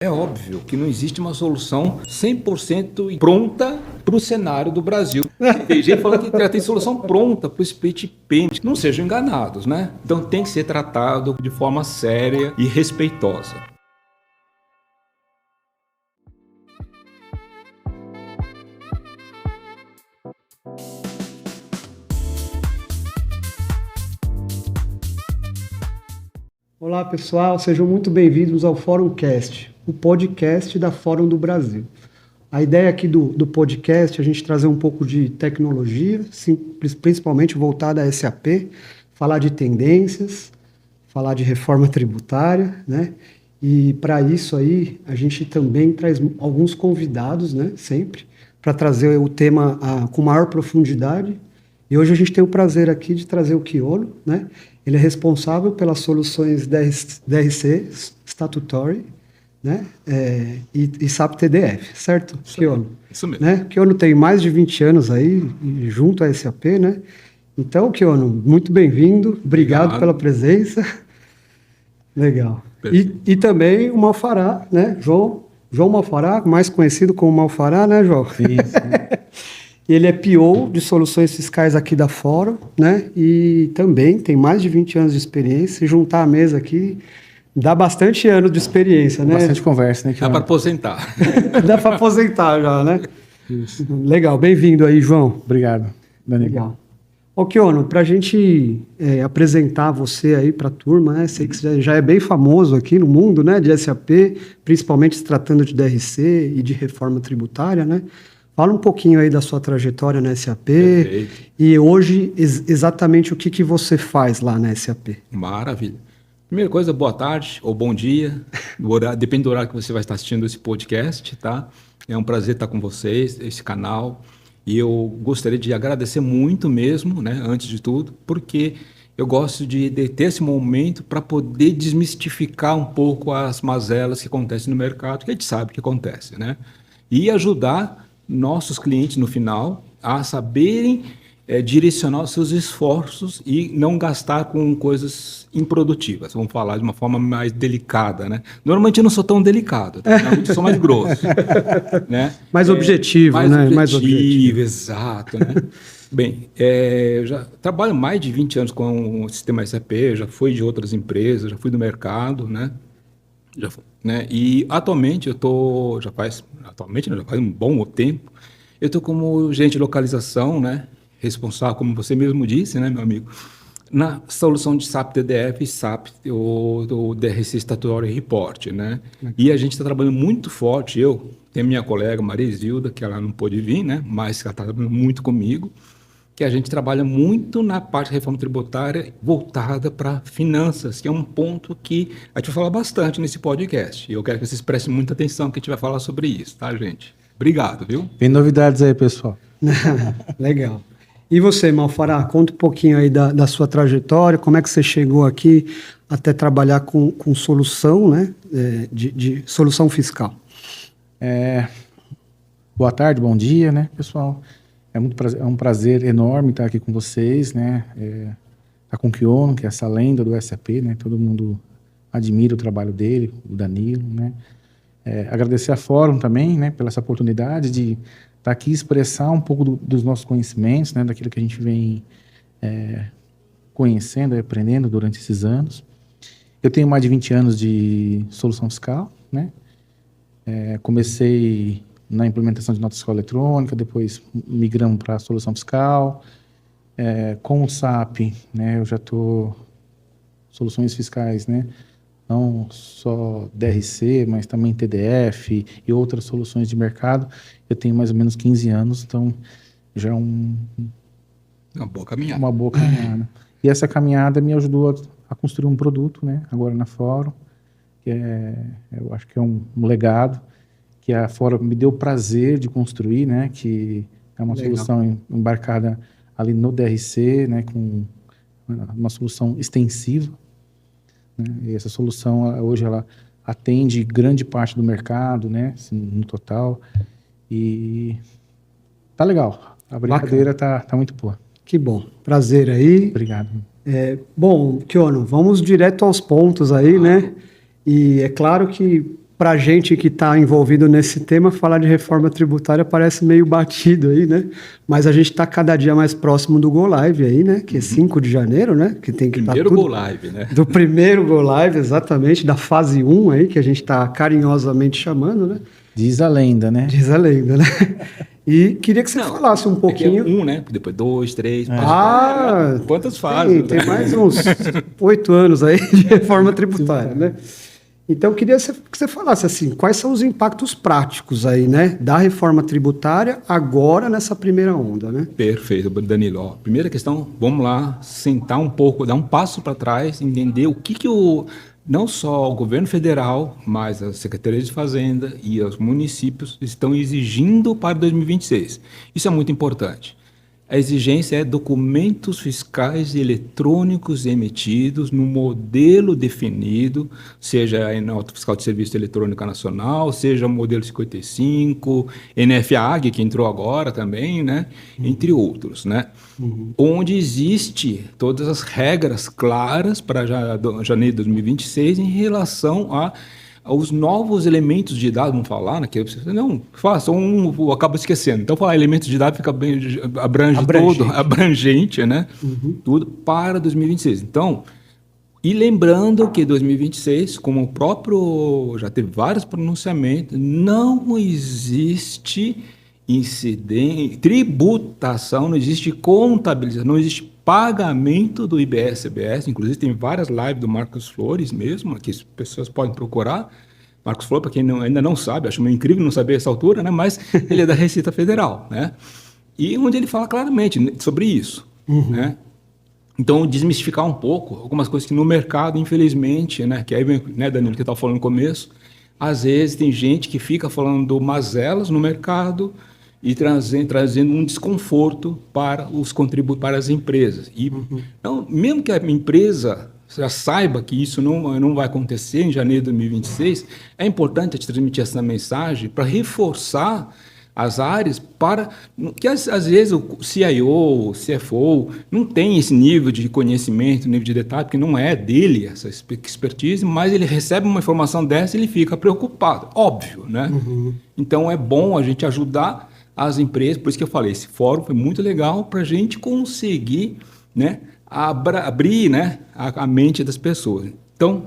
É óbvio que não existe uma solução 100% pronta para o cenário do Brasil. Tem gente falando que já tem solução pronta para o split payment. Não sejam enganados, né? Então tem que ser tratado de forma séria e respeitosa. Olá pessoal, sejam muito bem-vindos ao Fórumcast, o podcast da Fórum do Brasil. A ideia aqui do podcast é a gente trazer um pouco de tecnologia, principalmente voltada a SAP, falar de tendências, falar de reforma tributária, né? E para isso aí a gente também traz alguns convidados, né? Sempre, para trazer o tema com maior profundidade. E hoje a gente tem o prazer aqui de trazer o Kiono, né? Ele é responsável pelas soluções DRC, Statutory, né? E SAP TDF, certo, Kiono? Isso mesmo. Né? Kiono tem mais de 20 anos aí, junto à SAP, né? Então, Kiono, muito bem-vindo, obrigado pela presença. Legal. E também o Malfará, né? João Malfará, mais conhecido como Malfará, né, João? Sim, sim. Ele é PO de soluções fiscais aqui da Fórum, né? E também tem mais de 20 anos de experiência. Se juntar a mesa aqui, dá bastante anos de experiência, né? Bastante conversa, né? Dá para aposentar. Dá para aposentar já, né? Isso. Legal, bem-vindo aí, João. Obrigado, Danilo. Legal. Ô, Kiono, para a gente apresentar você aí para a turma, né? Sei que você já é bem famoso aqui no mundo, né? De SAP, principalmente se tratando de DRC e de reforma tributária, né? Fala um pouquinho aí da sua trajetória na SAP. Perfeito. E hoje exatamente o que você faz lá na SAP. Maravilha. Primeira coisa, boa tarde ou bom dia, depende do horário que você vai estar assistindo esse podcast, tá? É um prazer estar com vocês, esse canal, e eu gostaria de agradecer muito mesmo, né, antes de tudo, porque eu gosto de ter esse momento para poder desmistificar um pouco as mazelas que acontecem no mercado, que a gente sabe que acontece, né? E ajudar nossos clientes no final a saberem direcionar os seus esforços e não gastar com coisas improdutivas. Vamos falar de uma forma mais delicada, né? Normalmente eu não sou tão delicado, tá? Eu sou mais grosso, né? Mais objetivo, né? Mais objetivo, exato, né? Bem, eu já trabalho mais de 20 anos com o sistema SAP, já fui de outras empresas, já fui do mercado, né? Né? E atualmente já faz um bom tempo, eu estou como gerente de localização, né? Responsável, como você mesmo disse, né, meu amigo, na solução de SAP TDF e SAP, o DRC Statutory Report, né? E a gente está trabalhando muito forte, eu tenho minha colega Maria Isilda, que ela não pôde vir, né? Mas ela está trabalhando muito comigo, que a gente trabalha muito na parte de reforma tributária voltada para finanças, que é um ponto que a gente vai falar bastante nesse podcast. E eu quero que vocês prestem muita atenção que a gente vai falar sobre isso, tá, gente? Obrigado, viu? Tem novidades aí, pessoal. Legal. E você, Malfará, conta um pouquinho aí da sua trajetória, como é que você chegou aqui até trabalhar com solução, né, de solução fiscal. Boa tarde, bom dia, né, pessoal? É um prazer enorme estar aqui com vocês, né? Estar com o Kiono, que é essa lenda do SAP, né? Todo mundo admira o trabalho dele, o Danilo, né? Agradecer a Fórum também, né? Pela essa oportunidade de estar aqui expressar um pouco dos nossos conhecimentos, né? Daquilo que a gente vem conhecendo e aprendendo durante esses anos. Eu tenho mais de 20 anos de solução fiscal, né? Comecei na implementação de nota fiscal eletrônica, depois migramos para a solução fiscal. Com o SAP, né, eu já estou soluções fiscais, né, não só DRC, mas também TDF e outras soluções de mercado. Eu tenho mais ou menos 15 anos, então já é uma boa caminhada. Uma boa caminhada. E essa caminhada me ajudou a construir um produto, né, agora na Fórum, que eu acho que é um legado, que a Fórum me deu o prazer de construir, né, que é uma solução embarcada ali no DRC, né, com uma solução extensiva, né, e essa solução hoje ela atende grande parte do mercado, né, assim, no total, e tá legal, a brincadeira tá muito boa. Que bom, prazer aí. Obrigado. Bom, Kiono, vamos direto aos pontos aí, né, e é claro que para a gente que está envolvido nesse tema, falar de reforma tributária parece meio batido aí, né? Mas a gente está cada dia mais próximo do Go Live aí, né? Que é 5 de janeiro, né? Que tem que Primeiro Go Live, né? Do primeiro Go Live, exatamente, da fase 1 aí, que a gente está carinhosamente chamando, né? Diz a lenda, né? Diz a lenda, né? E queria que você falasse um pouquinho... É né? Depois 2, 3... Quantas fases? Tem mais uns 8 anos aí de reforma tributária, né? Então, eu queria que você falasse assim, quais são os impactos práticos aí, né, da reforma tributária agora nessa primeira onda, né? Perfeito, Danilo. Ó, primeira questão, vamos lá, sentar um pouco, dar um passo para trás, entender o que não só o governo federal, mas a Secretaria de Fazenda e os municípios estão exigindo para 2026. Isso é muito importante. A exigência é documentos fiscais eletrônicos emitidos no modelo definido, seja a nota fiscal de serviço eletrônica nacional, seja o modelo 55, NFAG, que entrou agora também, né? Entre outros, né? Onde existe todas as regras claras para janeiro de 2026 em relação aos novos elementos de dados, vamos falar, né? Que não, faça eu acabo esquecendo. Então, falar elementos de dados fica bem abrangente, né? Tudo para 2026. Então, e lembrando que 2026, como o próprio já teve vários pronunciamentos, não existe tributação, não existe contabilização, não existe pagamento do IBS-CBS, inclusive tem várias lives do Marcos Flores mesmo, que as pessoas podem procurar. Marcos Flores, para quem ainda não sabe, acho meio incrível não saber essa altura, né? Mas ele é da Receita Federal, né? E onde ele fala claramente sobre isso, né? Então, desmistificar um pouco algumas coisas que no mercado, infelizmente, né? Que aí, né, Danilo, que eu estava falando no começo, às vezes tem gente que fica falando mazelas no mercado e trazendo um desconforto para para as empresas. E então, mesmo que a empresa já saiba que isso não vai acontecer em janeiro de 2026, é importante transmitir essa mensagem para reforçar as áreas para que às vezes o CIO, o CFO não tem esse nível de conhecimento, nível de detalhe, porque não é dele essa expertise, mas ele recebe uma informação dessa e ele fica preocupado, óbvio, né? Então é bom a gente ajudar as empresas, por isso que eu falei, esse fórum foi muito legal para a gente conseguir, né, abrir, né, a mente das pessoas. Então,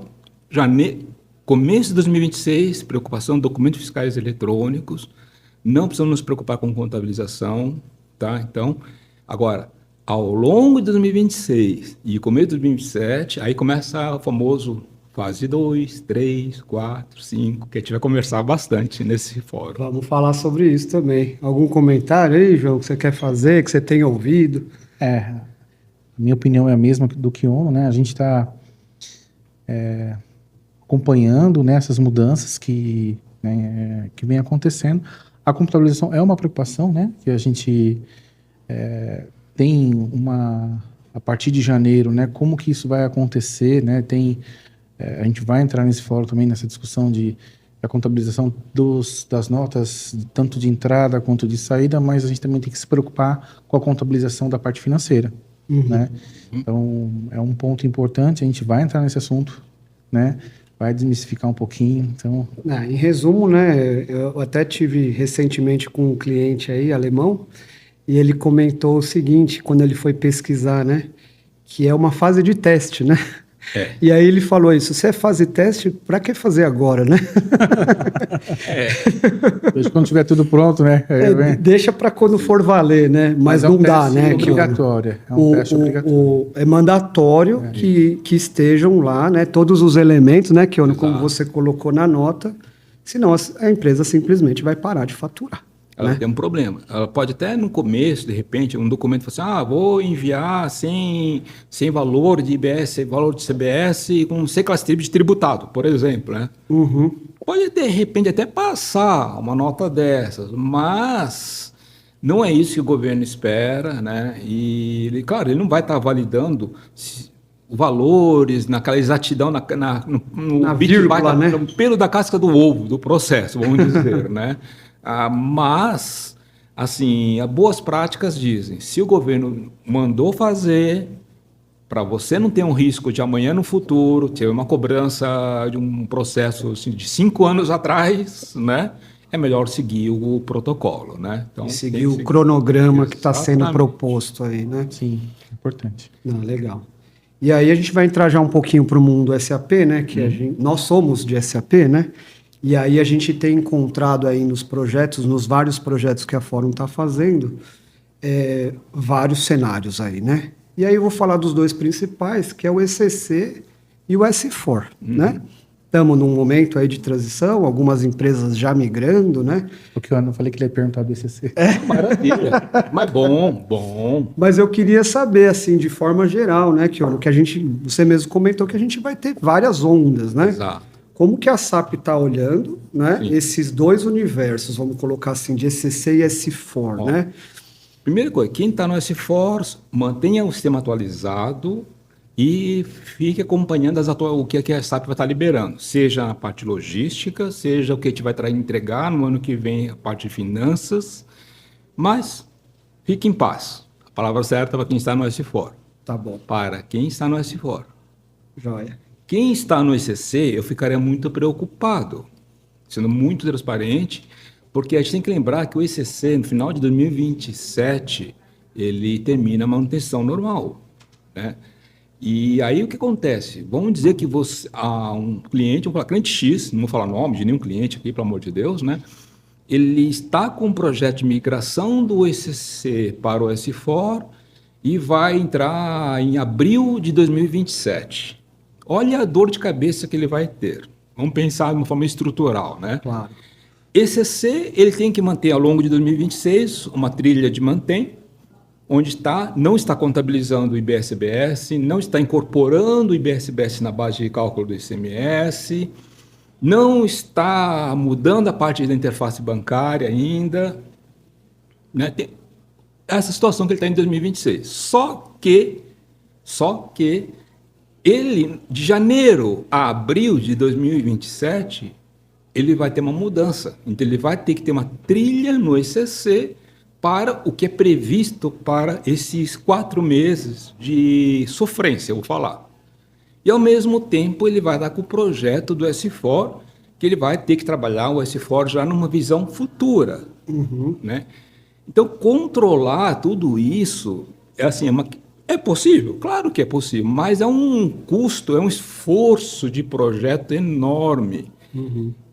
começo de 2026, preocupação, documentos fiscais eletrônicos, não precisamos nos preocupar com contabilização, tá? Então, agora, ao longo de 2026 e começo de 2027, aí começa o famoso fase 2, 3, 4, 5, que a gente vai conversar bastante nesse fórum. Vamos falar sobre isso também. Algum comentário aí, João, que você quer fazer, que você tenha ouvido? A minha opinião é a mesma do que o né? A gente está acompanhando, né, essas mudanças que vem acontecendo. A contabilização é uma preocupação, né? Que a gente tem a partir de janeiro, né? Como que isso vai acontecer, né? A gente vai entrar nesse fórum também, nessa discussão da contabilização das notas, tanto de entrada quanto de saída, mas a gente também tem que se preocupar com a contabilização da parte financeira, né? Então, é um ponto importante, a gente vai entrar nesse assunto, né? Vai desmistificar um pouquinho, então... Em resumo, né, eu até tive recentemente com um cliente aí, alemão, e ele comentou o seguinte, quando ele foi pesquisar, né, que é uma fase de teste, né? E aí ele falou isso, se é fase teste, para que fazer agora, né? Deixa quando tiver tudo pronto, né? Deixa para quando for valer, né? Mas não dá, né? Obrigatório. É um teste obrigatório. É mandatório que estejam lá, né? Todos os elementos, né? Como você colocou na nota, senão a empresa simplesmente vai parar de faturar. Ela tem um problema. Ela pode até no começo, de repente, um documento falar assim, vou enviar sem valor de IBS, valor de CBS, com sem classe de tributado, por exemplo, né? Pode, de repente, até passar uma nota dessas, mas não é isso que o governo espera, né? E, claro, ele não vai estar validando valores, naquela exatidão, no vírgula, né? No pelo da casca do ovo, do processo, vamos dizer, né? Mas, assim, as boas práticas dizem, se o governo mandou fazer, para você não ter um risco de amanhã no futuro, ter uma cobrança de um processo assim, de 5 anos atrás, né? É melhor seguir o protocolo, né? Então, seguir o cronograma que está sendo proposto aí, né? Sim, importante. Não, legal. E aí a gente vai entrar já um pouquinho para o mundo SAP, né? Que nós somos de SAP, né? E aí a gente tem encontrado aí nos projetos, nos vários projetos que a Fórum está fazendo, vários cenários aí, né? E aí eu vou falar dos dois principais, que é o ECC e o S4, né? Estamos num momento aí de transição, algumas empresas já migrando, né? Porque eu não falei que ele ia perguntar do ECC. Maravilha. Mas bom. Mas eu queria saber, assim, de forma geral, né, que você mesmo comentou que a gente vai ter várias ondas, né? Exato. Como que a SAP está olhando, né? Sim. Esses dois universos, vamos colocar assim, de ECC e S4, né? Primeira coisa, quem está no S4, mantenha o sistema atualizado e fique acompanhando o que a SAP vai estar liberando, seja a parte logística, seja o que a gente vai entregar no ano que vem, a parte de finanças, mas fique em paz. A palavra certa para quem está no S4. Tá bom. Para quem está no S4. Joia. Quem está no ECC, eu ficaria muito preocupado, sendo muito transparente, porque a gente tem que lembrar que o ECC, no final de 2027, ele termina a manutenção normal, né? E aí o que acontece? Vamos dizer que um cliente, cliente X, não vou falar nome de nenhum cliente aqui, pelo amor de Deus, né? Ele está com um projeto de migração do ECC para o S4 e vai entrar em abril de 2027. Olha a dor de cabeça que ele vai ter. Vamos pensar de uma forma estrutural, né? Claro. ECC, ele tem que manter ao longo de 2026 uma trilha de mantém, onde não está contabilizando o IBSBS, não está incorporando o IBSBS na base de cálculo do ICMS, não está mudando a parte da interface bancária ainda, né? Tem essa situação que ele está em 2026. Só que ele, de janeiro a abril de 2027, ele vai ter uma mudança. Então, ele vai ter que ter uma trilha no ECC para o que é previsto para esses 4 meses de sofrência, eu vou falar. E, ao mesmo tempo, ele vai dar com o projeto do S4, que ele vai ter que trabalhar o S4 já numa visão futura. Né? Então, controlar tudo isso, é possível? Claro que é possível, mas é um custo, é um esforço de projeto enorme.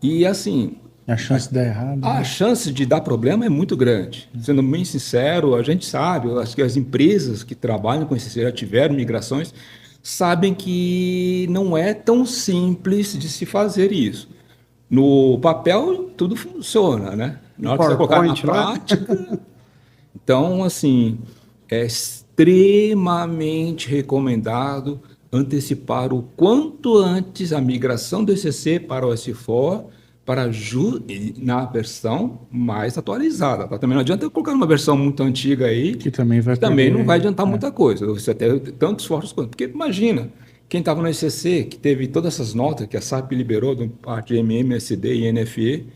E, assim... A chance de dar errado. A chance de dar problema é muito grande. Sendo bem sincero, a gente sabe, acho que as empresas que trabalham com esse já tiveram migrações, sabem que não é tão simples de se fazer isso. No papel, tudo funciona, né? Na hora que você colocar na prática... Então, assim, é extremamente recomendado antecipar o quanto antes a migração do ECC para o S4 na versão mais atualizada. Tá? Também não adianta eu colocar uma versão muito antiga aí, que também não vai adiantar muita coisa. Você tem tantos esforços quanto. Porque imagina, quem estava no ECC, que teve todas essas notas que a SAP liberou, da parte de MMSD e NFE,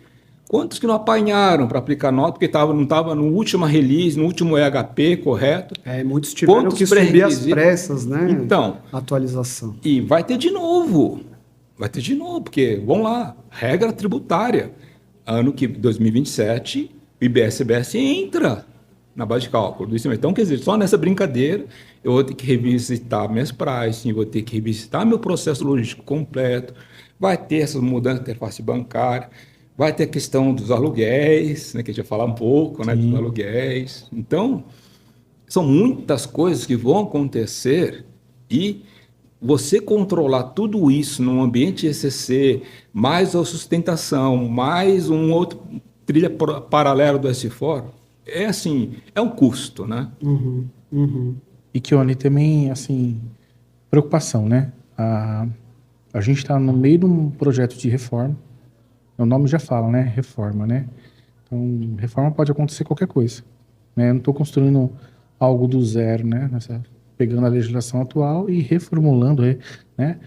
quantos que não apanharam para aplicar nota porque não estava no último release, no último EHP correto? Muitos tiveram que subir as pressas, né? Então, atualização. E vai ter de novo. Porque, vamos lá, regra tributária. Ano que 2027, o IBSBS entra na base de cálculo do ICMS. Então, quer dizer, só nessa brincadeira, eu vou ter que revisitar minhas pricing, vou ter que revisitar meu processo logístico completo, vai ter essas mudanças de interface bancária, vai ter a questão dos aluguéis, né, que a gente vai falar um pouco, né, dos aluguéis. Então, são muitas coisas que vão acontecer e você controlar tudo isso num ambiente ECC, mais a sustentação, mais um outro trilha paralela do S4, é um custo, né? E Kione, também, assim, preocupação, né? A gente está no meio de um projeto de reforma. O nome já fala, né? Reforma, né? Então, reforma pode acontecer qualquer coisa, né? Eu não estou construindo algo do zero, né? Pegando a legislação atual e reformulando, né?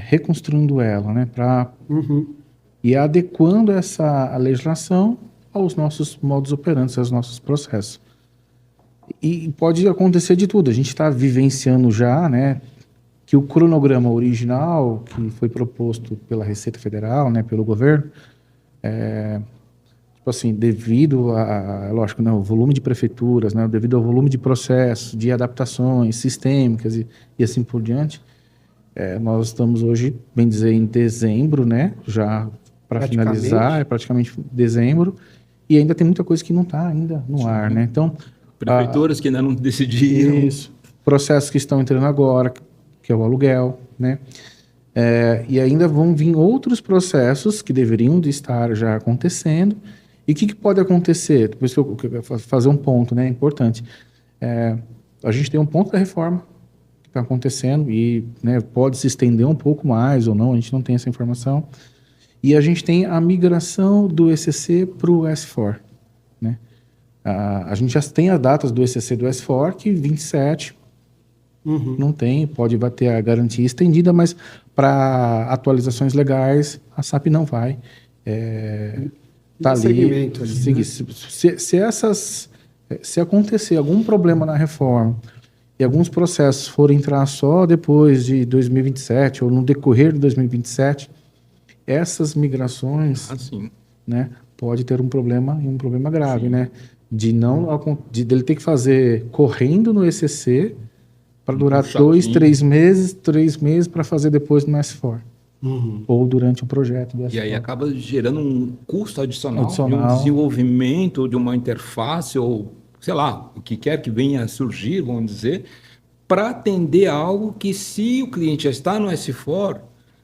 Reconstruindo ela, né? E adequando a legislação aos nossos modos operantes, aos nossos processos. E pode acontecer de tudo. A gente está vivenciando já, né, que o cronograma original que foi proposto pela Receita Federal, né, pelo governo, tipo assim, devido lógico, né, o volume de prefeituras, né, devido ao volume de processos, de adaptações sistêmicas e assim por diante, nós estamos hoje, bem dizer, em dezembro, né, já para finalizar, é praticamente dezembro, e ainda tem muita coisa que não está ainda no ar, né? Então, prefeituras que ainda não decidiram. Isso, processos que estão entrando agora, que é o aluguel, né? E ainda vão vir outros processos que deveriam de estar já acontecendo. E o que pode acontecer? Depois que eu fazer um ponto, né, importante. A gente tem um ponto da reforma que está acontecendo e, né, pode se estender um pouco mais ou não, a gente não tem essa informação. E a gente tem a migração do ECC para o S4, né? A gente já tem as datas do ECC do S4, que 27 não tem, pode bater a garantia estendida, mas para atualizações legais, a SAP não vai. Tá ali. Se acontecer algum problema na reforma e alguns processos forem entrar só depois de 2027 ou no decorrer de 2027, essas migrações, né, pode ter um problema grave, né? Dele ter que fazer correndo no ECC para durar 3 meses para fazer depois no S4. Ou durante o projeto do S4. E aí acaba gerando um custo adicional. De um desenvolvimento de uma interface ou, sei lá, o que quer que venha a surgir, vamos dizer, para atender algo que, se o cliente já está no S4,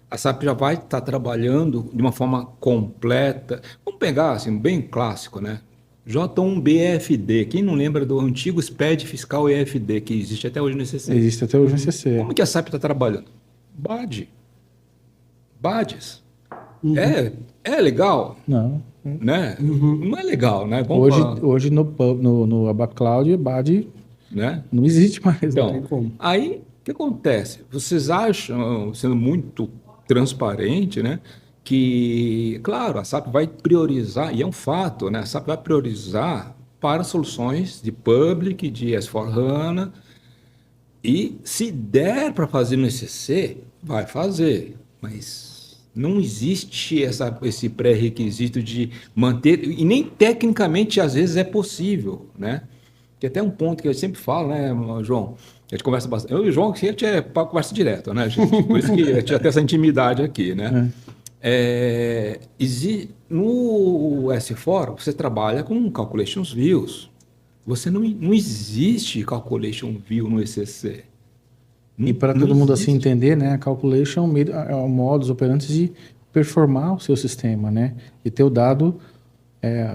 a SAP já vai estar trabalhando de uma forma completa. Vamos pegar, assim, bem clássico, né? J1BFD. Quem não lembra do antigo SPED fiscal EFD, que existe até hoje no ECC? Existe até hoje no ECC. Como que a SAP está trabalhando? Badges. É legal? Não. Né? Não é legal, né? Hoje no ABAP Cloud, badge, né, não existe mais. Então, não tem como. Aí, o que acontece? Vocês acham, sendo muito transparente, né, que, claro, a SAP vai priorizar, e é um fato, né, a SAP vai priorizar para soluções de public, de S4HANA, e se der para fazer no ECC, vai fazer, mas não existe esse pré-requisito de manter, e nem tecnicamente às vezes é possível, né? Que até um ponto que eu sempre falo, né, João? A gente conversa bastante. Eu e o João, a gente conversa direto, né, gente? Por isso que a gente tem essa intimidade aqui, né? No S4, você trabalha com calculations views. Você não existe calculation view no ECC. E para todo mundo assim entender, né, a calculation é o modus operandi de performar o seu sistema, né? E ter o dado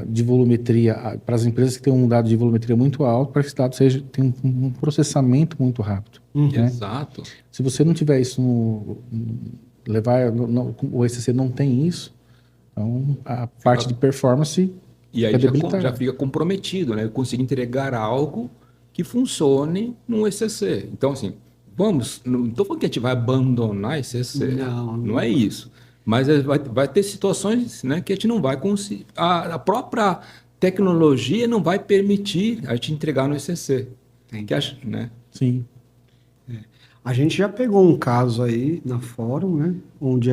de volumetria para as empresas que têm um dado de volumetria muito alto, para que esse dado tenha um processamento muito rápido. Né? Exato. Se você não tiver isso o ECC não tem isso, então a parte de performance e aí já fica comprometido, né? Conseguir entregar algo que funcione no ECC. Então, assim, não estou falando que a gente vai abandonar ECC, não é isso. Mas vai ter situações, né, que a gente não vai conseguir. A própria tecnologia não vai permitir a gente entregar no ECC. Né? Sim. A gente já pegou um caso aí na Fórum, né, onde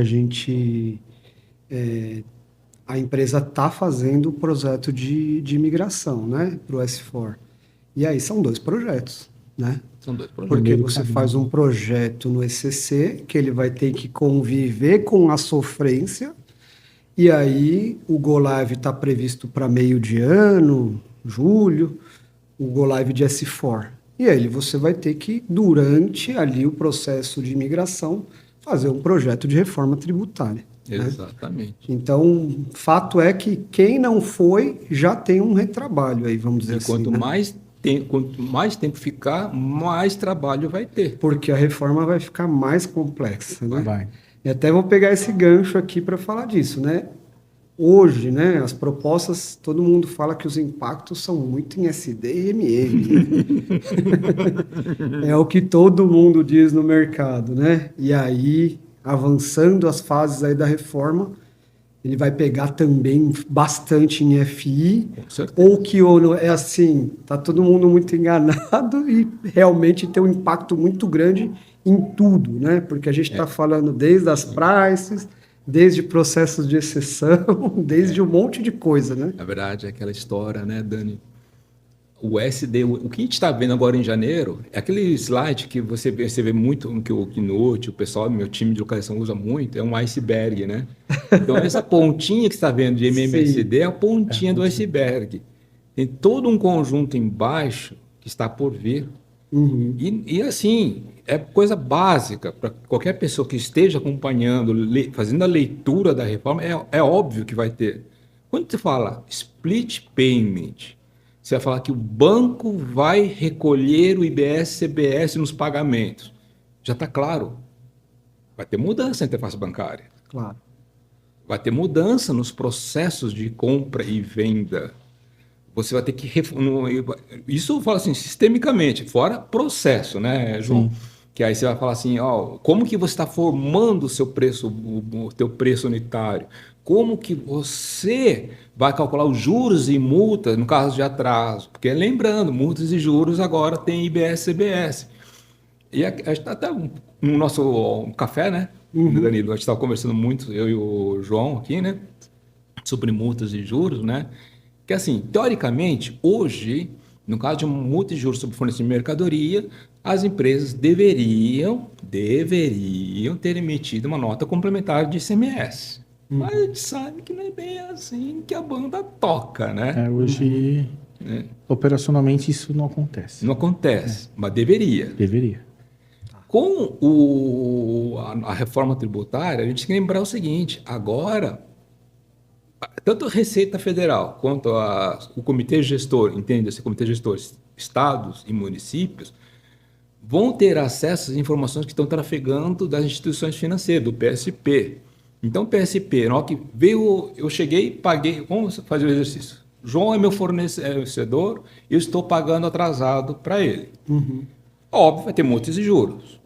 a empresa está fazendo o projeto de migração, né, para o S4. E aí são 2 projetos, né? São 2 projetos. Porque você faz um projeto no ECC, que ele vai ter que conviver com a sofrência, e aí o Go Live está previsto para meio de ano, julho, o Go Live de S4. E aí você vai ter que, durante ali o processo de migração, fazer um projeto de reforma tributária. Exatamente. Né? Então, fato é que quem não foi já tem um retrabalho aí, vamos dizer assim. Quanto mais tempo ficar, mais trabalho vai ter. Porque a reforma vai ficar mais complexa, né? Vai. E até vou pegar esse gancho aqui para falar disso, né? Hoje, né, as propostas, todo mundo fala que os impactos são muito em SD e MM. É o que todo mundo diz no mercado, né? E aí, avançando as fases aí da reforma, ele vai pegar também bastante em FI, Com certeza. ou que é assim, tá todo mundo muito enganado e realmente tem um impacto muito grande em tudo, né? Porque a gente está falando desde as prices, desde processos de exceção, desde um monte de coisa, né? Na verdade, é aquela história, né, Dani? O SD, o que a gente está vendo agora em janeiro, é aquele slide que você vê muito, que o Keynote, o pessoal, meu time de localização usa muito, é um iceberg, né? Então, essa pontinha que você está vendo de MMSD é a pontinha do iceberg. Tem todo um conjunto embaixo que está por vir. Uhum. E assim, é coisa básica para qualquer pessoa que esteja acompanhando, fazendo a leitura da reforma, é óbvio que vai ter. Quando você fala split payment, você vai falar que o banco vai recolher o IBS-CBS nos pagamentos. Já está claro. Vai ter mudança na interface bancária. Claro. Vai ter mudança nos processos de compra e venda. Você vai ter que... Isso eu falo assim, sistemicamente, fora processo, né, João? Sim. Que aí você vai falar assim, ó, como que você está formando o seu preço, o teu preço unitário? Como que você vai calcular os juros e multas no caso de atraso? Porque lembrando, multas e juros agora tem IBS-CBS. E até no nosso café, né, Danilo, a gente estava conversando muito, eu e o João aqui, né, sobre multas e juros, né? Que assim, teoricamente, hoje, no caso de multa e juros sobre fornecimento de mercadoria, as empresas deveriam ter emitido uma nota complementar de ICMS. Mas a gente sabe que não é bem assim que a banda toca, né? Hoje, operacionalmente, isso não acontece. Não acontece, mas deveria. Deveria. Com a reforma tributária, a gente tem que lembrar o seguinte, agora... Tanto a Receita Federal quanto o Comitê Gestor, entende-se, Comitê Gestor, estados e municípios, vão ter acesso às informações que estão trafegando das instituições financeiras, do PSP. Então, o PSP, na hora que veio, eu cheguei, paguei, vamos fazer o exercício. João é meu fornecedor, eu estou pagando atrasado para ele. Óbvio, vai ter multas e juros.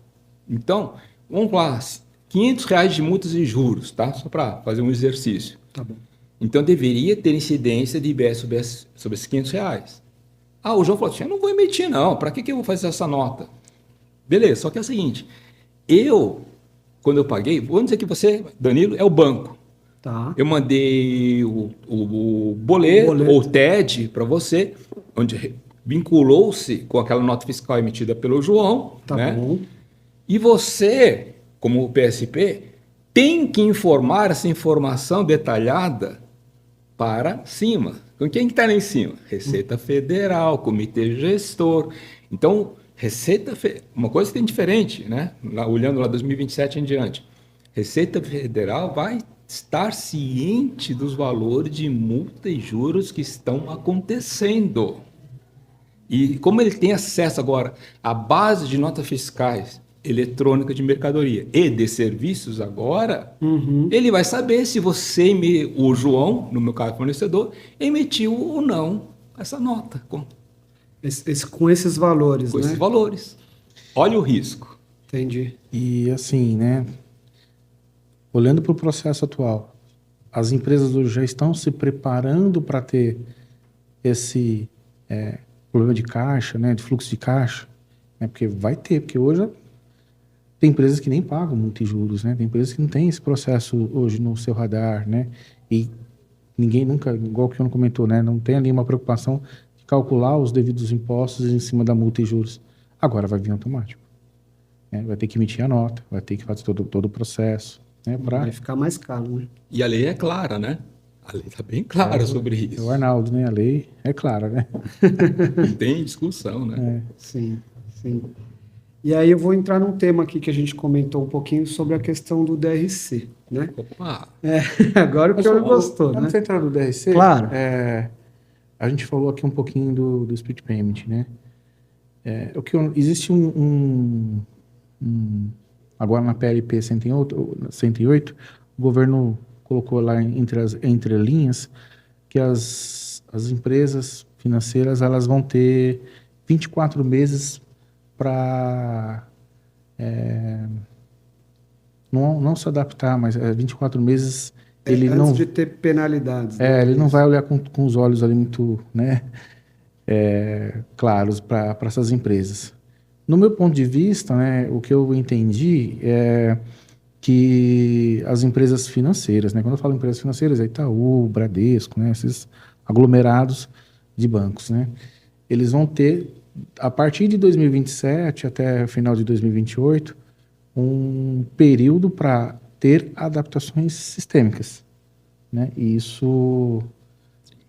Então, vamos lá, R$500 de multas e juros, tá? Só para fazer um exercício. Tá bom. Então, deveria ter incidência de IBS sobre esses R$500. Ah, o João falou assim, eu não vou emitir não, para que eu vou fazer essa nota? Beleza, só que é o seguinte, quando eu paguei, vamos dizer que você, Danilo, é o banco. Tá. Eu mandei o boleto ou TED para você, onde vinculou-se com aquela nota fiscal emitida pelo João. Tá, né? Bom. E você, como o PSP, tem que informar essa informação detalhada para cima. Com quem que está lá em cima? Receita Federal, Comitê Gestor. Então, uma coisa que tem diferente, né? Olhando lá 2027 em diante. Receita Federal vai estar ciente dos valores de multa e juros que estão acontecendo. E como ele tem acesso agora à base de notas fiscais eletrônica de mercadoria e de serviços agora, ele vai saber se você, o João, no meu caso fornecedor, emitiu ou não essa nota. Com esses valores, com né? esses valores. Olha o risco. Entendi. E assim, né? Olhando para o processo atual, as empresas hoje já estão se preparando para ter esse problema de caixa, né? De fluxo de caixa, né? Porque vai ter, porque hoje tem empresas que nem pagam multijuros, né? Tem empresas que não têm esse processo hoje no seu radar, né? E ninguém nunca, igual que o João comentou, né? Não tem ali uma preocupação de calcular os devidos impostos em cima da multa e juros. Agora vai vir automático. Né? Vai ter que emitir a nota, vai ter que fazer todo o processo. Né? Vai ficar mais caro, né? E a lei é clara, né? A lei está bem clara sobre isso. O Arnaldo, né? A lei é clara, né? Não tem discussão, né? Sim, sim. E aí eu vou entrar num tema aqui que a gente comentou um pouquinho sobre a questão do DRC, né? Opa. Agora o que eu gostou, né? Antes de entrar no DRC, claro. A gente falou aqui um pouquinho do split payment, né? Existe agora na PLP 108, o governo colocou lá entre linhas que as empresas financeiras elas vão ter 24 meses para não se adaptar, mas 24 meses ele antes não, de ter penalidades. Né? ele não vai olhar com os olhos ali muito, né, claros para essas empresas. No meu ponto de vista, né, o que eu entendi é que as empresas financeiras, né, quando eu falo empresas financeiras, é Itaú, Bradesco, né, esses aglomerados de bancos, né, eles vão ter, a partir de 2027 até o final de 2028, um período para ter adaptações sistêmicas, né, e isso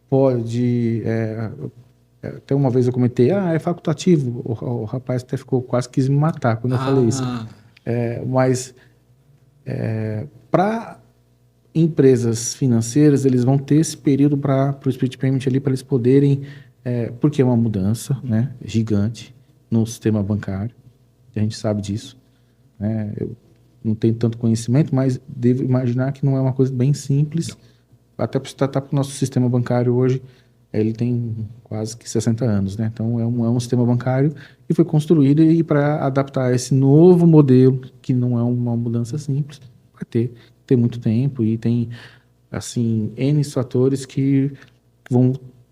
pode... até uma vez eu comentei, é facultativo, o rapaz até quase quis me matar quando eu falei isso. Mas para empresas financeiras, eles vão ter esse período para o split payment ali, para eles poderem, porque é uma mudança, né, gigante no sistema bancário, a gente sabe disso, né, eu não tenho tanto conhecimento, mas devo imaginar que não é uma coisa bem simples, até para se tratar para o nosso sistema bancário hoje, ele tem quase que 60 anos, né, então é um sistema bancário que foi construído e para adaptar esse novo modelo, que não é uma mudança simples, vai ter muito tempo e tem, assim, N fatores que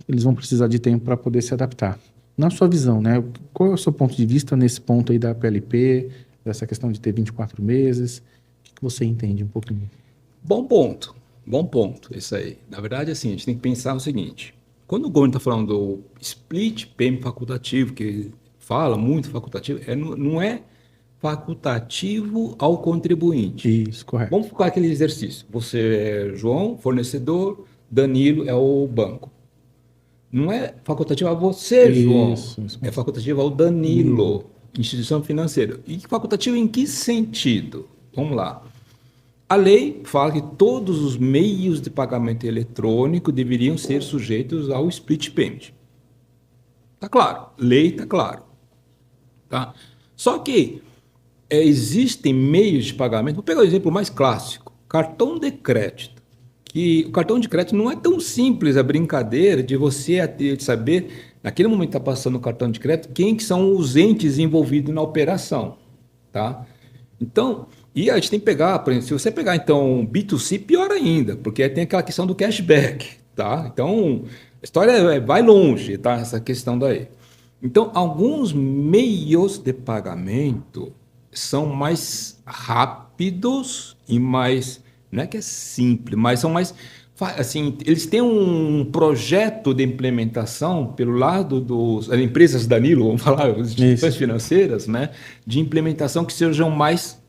eles vão precisar de tempo para poder se adaptar. Na sua visão, né, qual é o seu ponto de vista nesse ponto aí da PLP, dessa questão de ter 24 meses? O que você entende um pouquinho? Bom ponto, isso aí. Na verdade, assim, a gente tem que pensar o seguinte, quando o governo está falando do split payment facultativo, que fala muito facultativo, não é facultativo ao contribuinte. Isso, correto. Vamos focar aquele exercício. Você é João, fornecedor, Danilo é o banco. Não é facultativo a você, João. Isso É facultativo ao Danilo, instituição financeira. E facultativo em que sentido? Vamos lá. A lei fala que todos os meios de pagamento eletrônico deveriam ser sujeitos ao split payment. Tá claro. Lei tá claro. Tá? Só que existem meios de pagamento. Vou pegar o exemplo mais clássico: cartão de crédito. Que o cartão de crédito não é tão simples a brincadeira de você saber, naquele momento que está passando o cartão de crédito, quem que são os entes envolvidos na operação. Tá? Então, e a gente tem que pegar, por exemplo, se você pegar então B2C, pior ainda, porque tem aquela questão do cashback. Tá? Então, a história vai longe, tá? Essa questão daí. Então, alguns meios de pagamento são mais rápidos e mais, não é que é simples, mas são mais, assim, eles têm um projeto de implementação pelo lado das empresas Danilo, vamos falar, as instituições financeiras, né, de implementação que sejam mais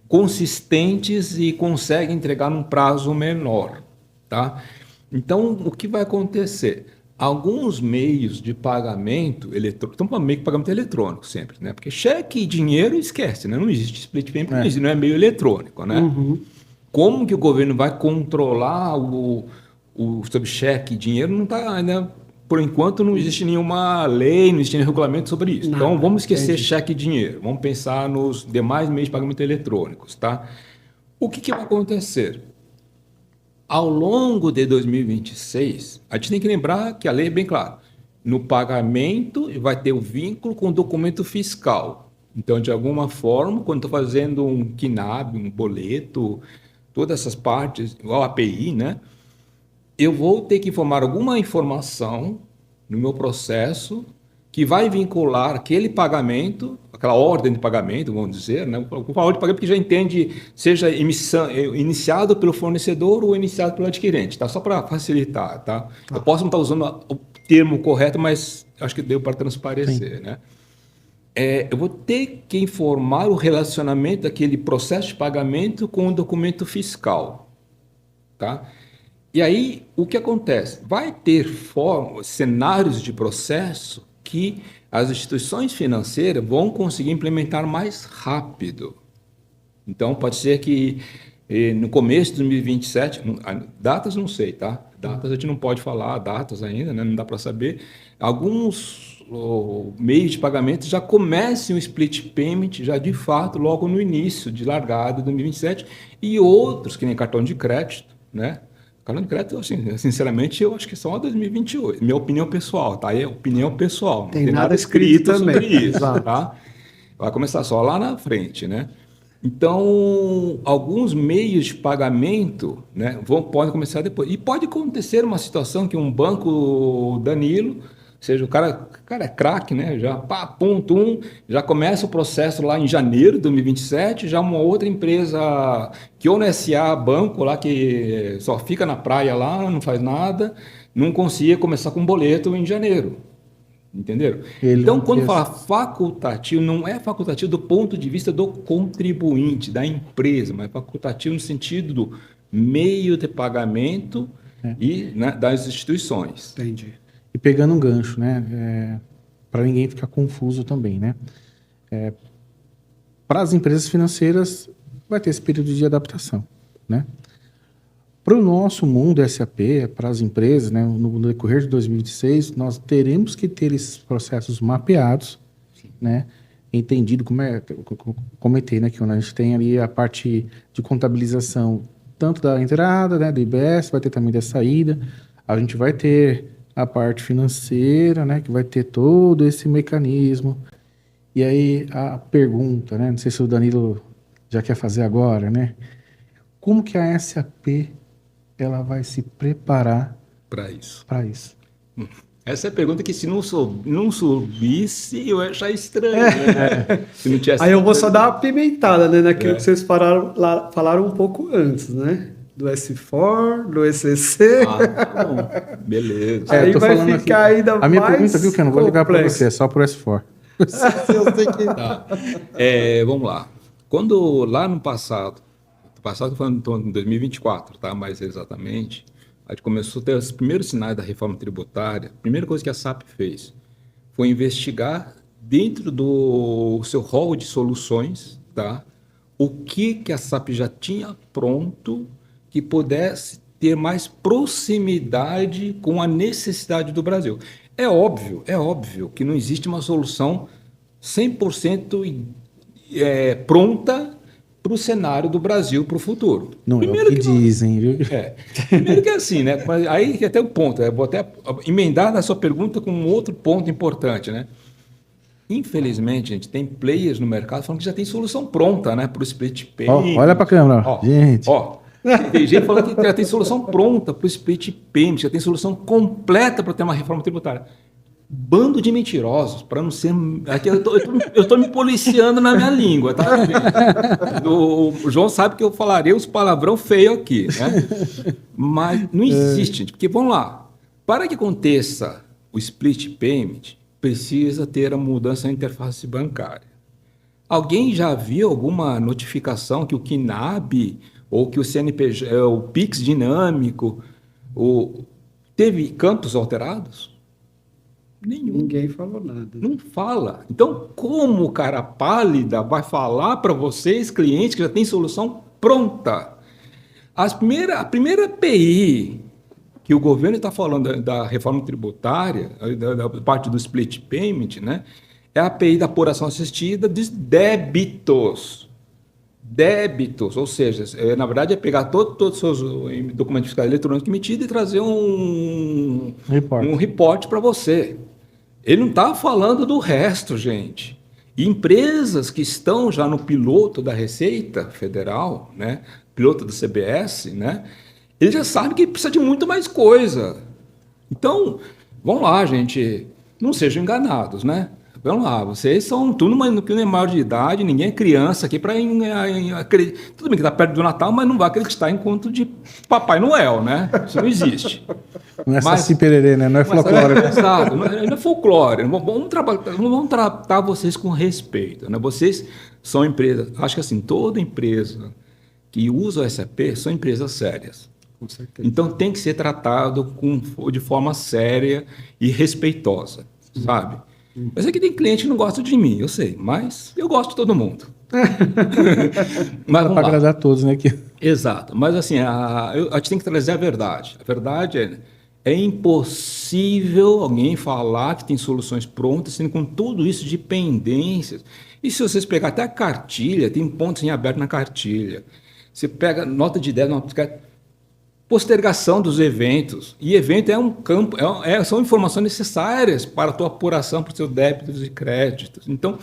consistentes e conseguem entregar num prazo menor, tá? Então, o que vai acontecer? Alguns meios de pagamento eletrônico, estamos falando meio de pagamento eletrônico sempre, né? Porque cheque e dinheiro esquece, né? Não existe split payment, não é meio eletrônico, né? Como que o governo vai controlar sobre cheque e dinheiro? Não está ainda, por enquanto, não existe nenhuma lei, não existe nenhum regulamento sobre isso. Nada, então, vamos esquecer cheque e dinheiro, vamos pensar nos demais meios de pagamento eletrônicos, tá? O que vai acontecer? Ao longo de 2026, a gente tem que lembrar que a lei é bem clara. No pagamento, vai ter o vínculo com o documento fiscal. Então, de alguma forma, quando estou fazendo um KNAB, um boleto, todas essas partes, igual a API, né? Eu vou ter que informar alguma informação no meu processo que vai vincular aquele pagamento, aquela ordem de pagamento, vamos dizer, né? Uma ordem de pagamento que já entende, seja iniciado pelo fornecedor ou iniciado pelo adquirente, tá? Só para facilitar, tá? Eu posso não estar usando o termo correto, mas acho que deu para transparecer, né? Eu vou ter que informar o relacionamento daquele processo de pagamento com o documento fiscal, tá? E aí, o que acontece? Vai ter cenários de processo que as instituições financeiras vão conseguir implementar mais rápido. Então, pode ser que no começo de 2027, datas não sei, tá? Datas a gente não pode falar, datas ainda, né? Não dá para saber. Alguns meios de pagamento já comecem o split payment, já de fato, logo no início de largada de 2027, e outros, que nem cartão de crédito, né? Cartão de crédito, assim, sinceramente, eu acho que só 2028. Minha opinião pessoal, tá? É opinião pessoal. Não tem nada escrito sobre isso, tá? Vai começar só lá na frente, né? Então, alguns meios de pagamento, né, podem começar depois. E pode acontecer uma situação que um banco Danilo, seja, o cara é craque, né? Já pá, pum, tum, já começa o processo lá em janeiro de 2027, já uma outra empresa que ou não é SA banco lá que só fica na praia lá, não faz nada, não conseguia começar com boleto em janeiro. Entenderam? Então, quando fala facultativo, não é facultativo do ponto de vista do contribuinte, da empresa, mas facultativo no sentido do meio de pagamento e, né, das instituições. Entendi. E pegando um gancho, né? Para ninguém ficar confuso também, né? Para as empresas financeiras, vai ter esse período de adaptação, né? Para o nosso mundo SAP, para as empresas, né, no decorrer de 2026, nós teremos que ter esses processos mapeados, né, entendido como comentei, né, que a gente tem ali a parte de contabilização tanto da entrada, né, do IBS, vai ter também da saída, a gente vai ter a parte financeira, né, que vai ter todo esse mecanismo. E aí a pergunta, né, não sei se o Danilo já quer fazer agora, né, como que a SAP ela vai se preparar para isso? Essa é a pergunta que, se não soubesse, eu ia achar estranho. Né? Se não tivesse... Aí eu vou só dar uma pimentada, né, naquilo que vocês falaram um pouco antes, né? Do S4, do ECC. Tá bom. Beleza. Aí vai ficar aqui, ainda mais a minha pergunta, viu, que eu não vou ligar para você, é só para o S4. Eu sei que... Tá. Vamos lá. Quando lá no passado foi em 2024, tá? Mais exatamente, a gente começou a ter os primeiros sinais da reforma tributária. A primeira coisa que a SAP fez foi investigar dentro do seu rol de soluções, tá? O que a SAP já tinha pronto que pudesse ter mais proximidade com a necessidade do Brasil. É óbvio que não existe uma solução 100% pronta para o cenário do Brasil para o futuro. Não primeiro é o que dizem, viu? Primeiro que é assim, né? Aí até um ponto, vou até emendar na sua pergunta com um outro ponto importante, né? Infelizmente, gente, tem players no mercado falando que já tem solução pronta, né? Para o split payment. Olha para a câmera, gente. Tem gente falando que já tem solução pronta para o split payment, já tem solução completa para ter uma reforma tributária. Bando de mentirosos, para não ser... Aqui eu tô me policiando na minha língua, tá? O João sabe que eu falaria os palavrão feio aqui, né? Mas não existe, gente, porque, vamos lá, para que aconteça o split payment, precisa ter a mudança na interface bancária. Alguém já viu alguma notificação que o KNAB ou que o CNPJ, o Pix dinâmico, teve campos alterados? Nenhum. Ninguém falou nada. Não fala. Então, como o cara pálida vai falar para vocês, clientes, que já tem solução pronta? A primeira API que o governo está falando da reforma tributária, da parte do split payment, né, é a API da apuração assistida dos débitos. Débitos, ou seja, na verdade é pegar todos os seus documentos fiscais eletrônicos emitidos e trazer um report para você. Ele não está falando do resto, gente. E empresas que estão já no piloto da Receita Federal, né, piloto do CBS, né, ele já sabe que precisa de muito mais coisa. Então, vamos lá, gente, não sejam enganados, né? Vamos lá, vocês são tudo que não é maior de idade, ninguém é criança aqui para acreditar. Tudo bem que está perto do Natal, mas não vai acreditar em conto de Papai Noel, né? Isso não existe. Não é Saci Pererê, né? Não é folclore. Exato, não é folclore. Vamos tratar vocês com respeito, né? Vocês são empresas, acho que assim, toda empresa que usa o SAP são empresas sérias. Com certeza. Então tem que ser tratado de forma séria e respeitosa, sabe? Eu sei que tem cliente que não gosta de mim, eu sei, mas eu gosto de todo mundo. Mas para agradar a todos, né? Exato, mas assim, a gente tem que trazer a verdade. A verdade é impossível alguém falar que tem soluções prontas, sendo com tudo isso de pendências. E se vocês pegarem até a cartilha, tem pontos em aberto na cartilha. Você pega nota de 10, nota de 10, postergação dos eventos. E evento é um campo, são informações necessárias para a tua apuração, para os seus débitos e créditos. Então,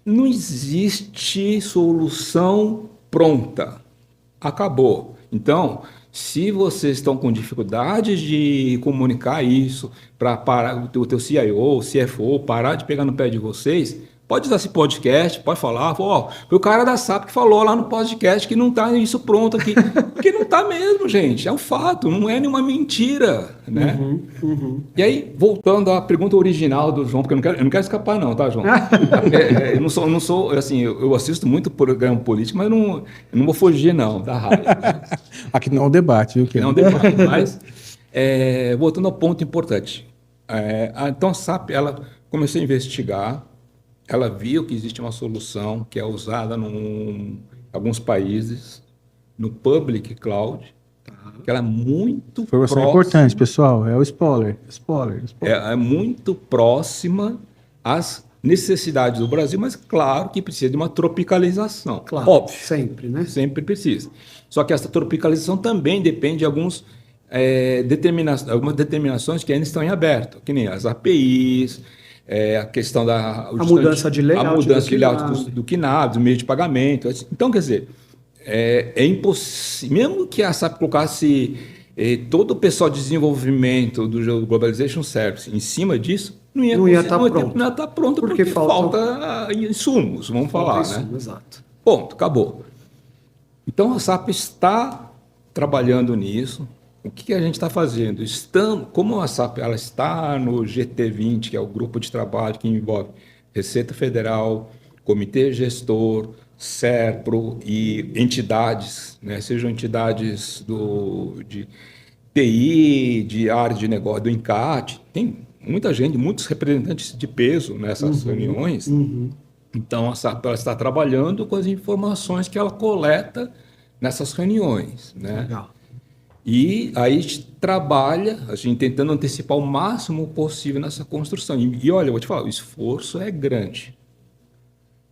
não existe solução pronta. Acabou. Então, se vocês estão com dificuldades de comunicar isso para parar o teu CIO, o CFO, parar de pegar no pé de vocês, pode usar esse podcast, pode falar, ó, foi o cara da SAP que falou lá no podcast que não está isso pronto aqui. Porque não está mesmo, gente. É um fato, não é nenhuma mentira, né? E aí, voltando à pergunta original do João, porque eu não quero escapar não, tá, João? Eu não sou, assim, eu assisto muito programa político, mas eu não vou fugir não, da raiva. Né? Aqui não é um debate, viu? Não é um debate, mas voltando ao ponto importante. Então a SAP, ela começou a investigar, ela viu que existe uma solução que é usada em alguns países, no Public Cloud, que ela é muito Informação próxima, importante, pessoal, é o spoiler. é muito próxima às necessidades do Brasil, mas claro que precisa de uma tropicalização. Claro, óbvio, sempre, né? sempre precisa. Só que essa tropicalização também depende de algumas determinações que ainda estão em aberto, que nem as APIs, a questão da... A mudança de layout, a mudança de layout do KNAB, do meio de pagamento. Então, quer dizer, é impossível, mesmo que a SAP colocasse todo o pessoal de desenvolvimento do Globalization Service em cima disso, não ia estar pronto porque falta insumos, vamos falar, né? Exato. Ponto, acabou. Então, a SAP está trabalhando nisso. O que a gente está fazendo? Como a SAP ela está no GT20, que é o grupo de trabalho que envolve Receita Federal, Comitê Gestor, SERPRO e entidades, né, sejam entidades de TI, de área de negócio, do ENCAT, tem muita gente, muitos representantes de peso nessas reuniões. Então, a SAP ela está trabalhando com as informações que ela coleta nessas reuniões. Né? Legal. E aí a gente trabalha, a gente tentando antecipar o máximo possível nessa construção. E olha, eu vou te falar, o esforço é grande.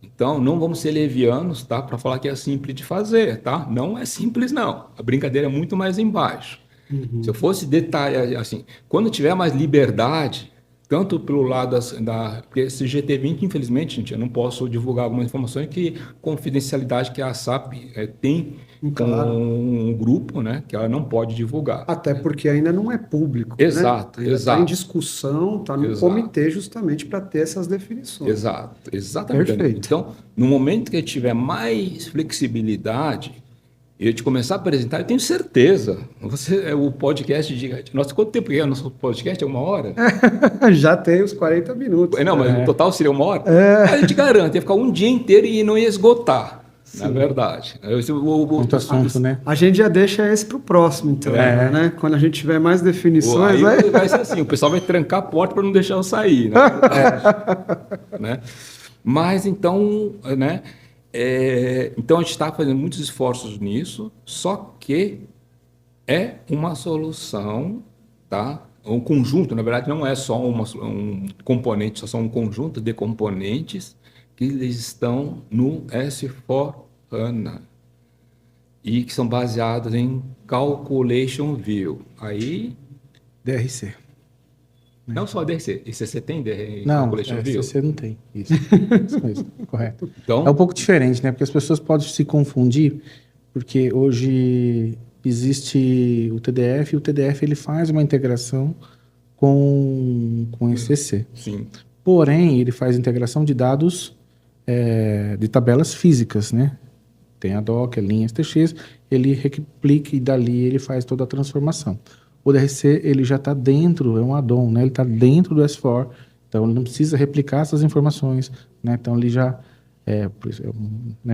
Então, não vamos ser levianos, tá? Para falar que é simples de fazer, tá? Não é simples, não. A brincadeira é muito mais embaixo. Se eu fosse detalhar, assim, quando tiver mais liberdade, tanto pelo lado porque esse GT20, infelizmente, gente, eu não posso divulgar algumas informações que confidencialidade que a SAP tem com um grupo, né, que ela não pode divulgar. Até porque ainda não é público. Exato, né? Ainda exato. Está em discussão, está no comitê justamente para ter essas definições. Exato, exatamente. Perfeito. Então, no momento que tiver mais flexibilidade, e eu te começar a apresentar, eu tenho certeza. O podcast nossa, quanto tempo é o nosso podcast? É 1 hora? Já tem os 40 minutos. Não, mas o total seria 1 hora? A gente garante, ia ficar um dia inteiro e não ia esgotar, na verdade. Muito assunto, né? A gente já deixa esse para o próximo, então. Né? Quando a gente tiver mais definições... Aí vai ser assim, o pessoal vai trancar a porta para não deixar eu sair. Né? Né? Mas então, né? Então a gente está fazendo muitos esforços nisso, só que é uma solução, tá? Um conjunto, na verdade, não é só um componente, só são um conjunto de componentes que eles estão no S/4HANA e que são baseados em Calculation View. Aí... DRC. Não só DRC. ICC tem Não, Calculation View? ICC não tem. Isso mesmo, correto. Então, é um pouco diferente, né? Porque as pessoas podem se confundir, porque hoje existe o TDF, e o TDF ele faz uma integração com o ICC. Sim. Porém, ele faz integração de dados de tabelas físicas, né? Tem a Docker, linhas TX, ele replica e dali ele faz toda a transformação. O DRC ele já está dentro, é um add-on, né? Ele está dentro do S4, então ele não precisa replicar essas informações, né? Então ele já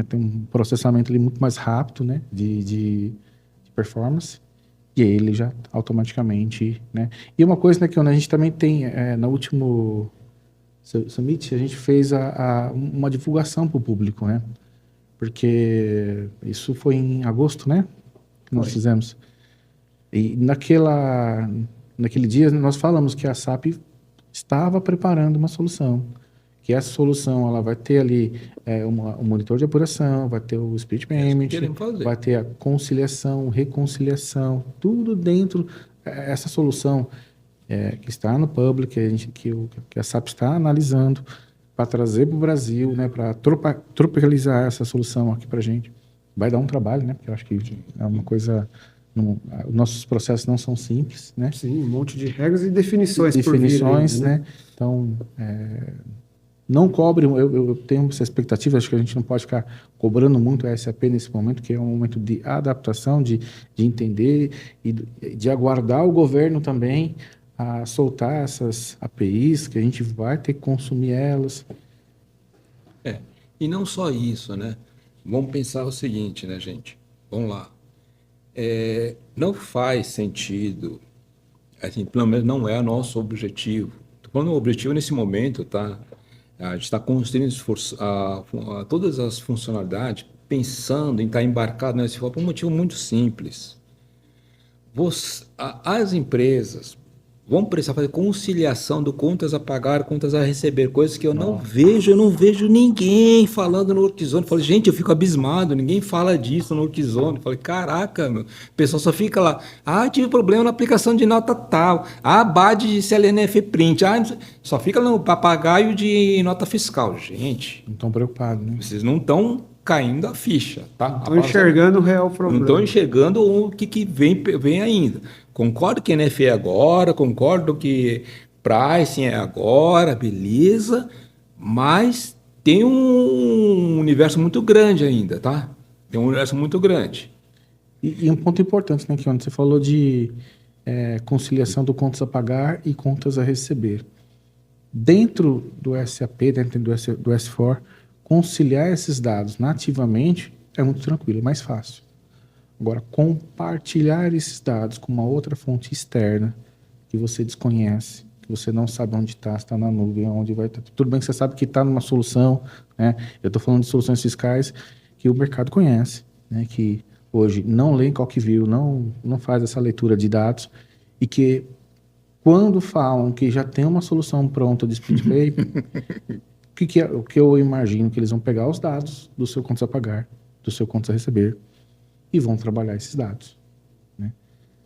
tem um processamento ali muito mais rápido, né? de performance, e aí ele já automaticamente, né? E uma coisa, né, que a gente também tem, no último Summit, a gente fez uma divulgação para o público, né? Porque isso foi em agosto, né? Que nós fizemos. E naquele dia nós falamos que a SAP estava preparando uma solução, que essa solução ela vai ter ali um monitor de apuração, vai ter o speech payment, vai ter a conciliação, reconciliação, tudo dentro. Essa solução que está no public, que a SAP está analisando, para trazer para o Brasil, né, para tropicalizar essa solução aqui para a gente. Vai dar um trabalho, né? Porque eu acho que é uma coisa... os nossos processos não são simples, né? Sim, um monte de regras e definições por vir Definições, ainda, né? Então, não cobre, eu tenho essa expectativa, acho que a gente não pode ficar cobrando muito a SAP nesse momento, que é um momento de adaptação, de entender e de aguardar o governo também a soltar essas APIs, que a gente vai ter que consumir elas. E não só isso, né? Vamos pensar o seguinte, né, gente? Vamos lá. Não faz sentido, assim, pelo menos não é o nosso objetivo. Estou falando o objetivo nesse momento, tá? A gente está construindo todas as funcionalidades pensando em estar embarcado nesse por um motivo muito simples. As empresas vão precisar fazer conciliação do contas a pagar, contas a receber, coisas que eu não vejo ninguém falando no Workzone. Eu falei, gente, eu fico abismado, ninguém fala disso no Workzone. Eu falei, caraca, meu, o pessoal só fica lá, tive problema na aplicação de nota tal, BAD de CLNF print, só fica no papagaio de nota fiscal. Gente, Não estão preocupados, né? vocês não estão caindo a ficha, tá? Estão enxergando o real problema. Não estão enxergando o que vem ainda. Concordo que NFE é agora, concordo que pricing é agora, beleza, mas tem um universo muito grande ainda, tá? Tem um universo muito grande. E um ponto importante, né, Kione? Você falou de conciliação do contas a pagar e contas a receber. Dentro do SAP, dentro do S4, conciliar esses dados nativamente é muito tranquilo, é mais fácil. Agora, compartilhar esses dados com uma outra fonte externa que você desconhece, que você não sabe onde está, se está na nuvem, onde vai estar. Tudo bem que você sabe que está numa solução, né? Eu estou falando de soluções fiscais que o mercado conhece, né? Que hoje não lê em CalcView, não faz essa leitura de dados e que quando falam que já tem uma solução pronta de split pay, o que eu imagino que eles vão pegar os dados do seu contas a pagar, do seu contas a receber, e vão trabalhar esses dados, né?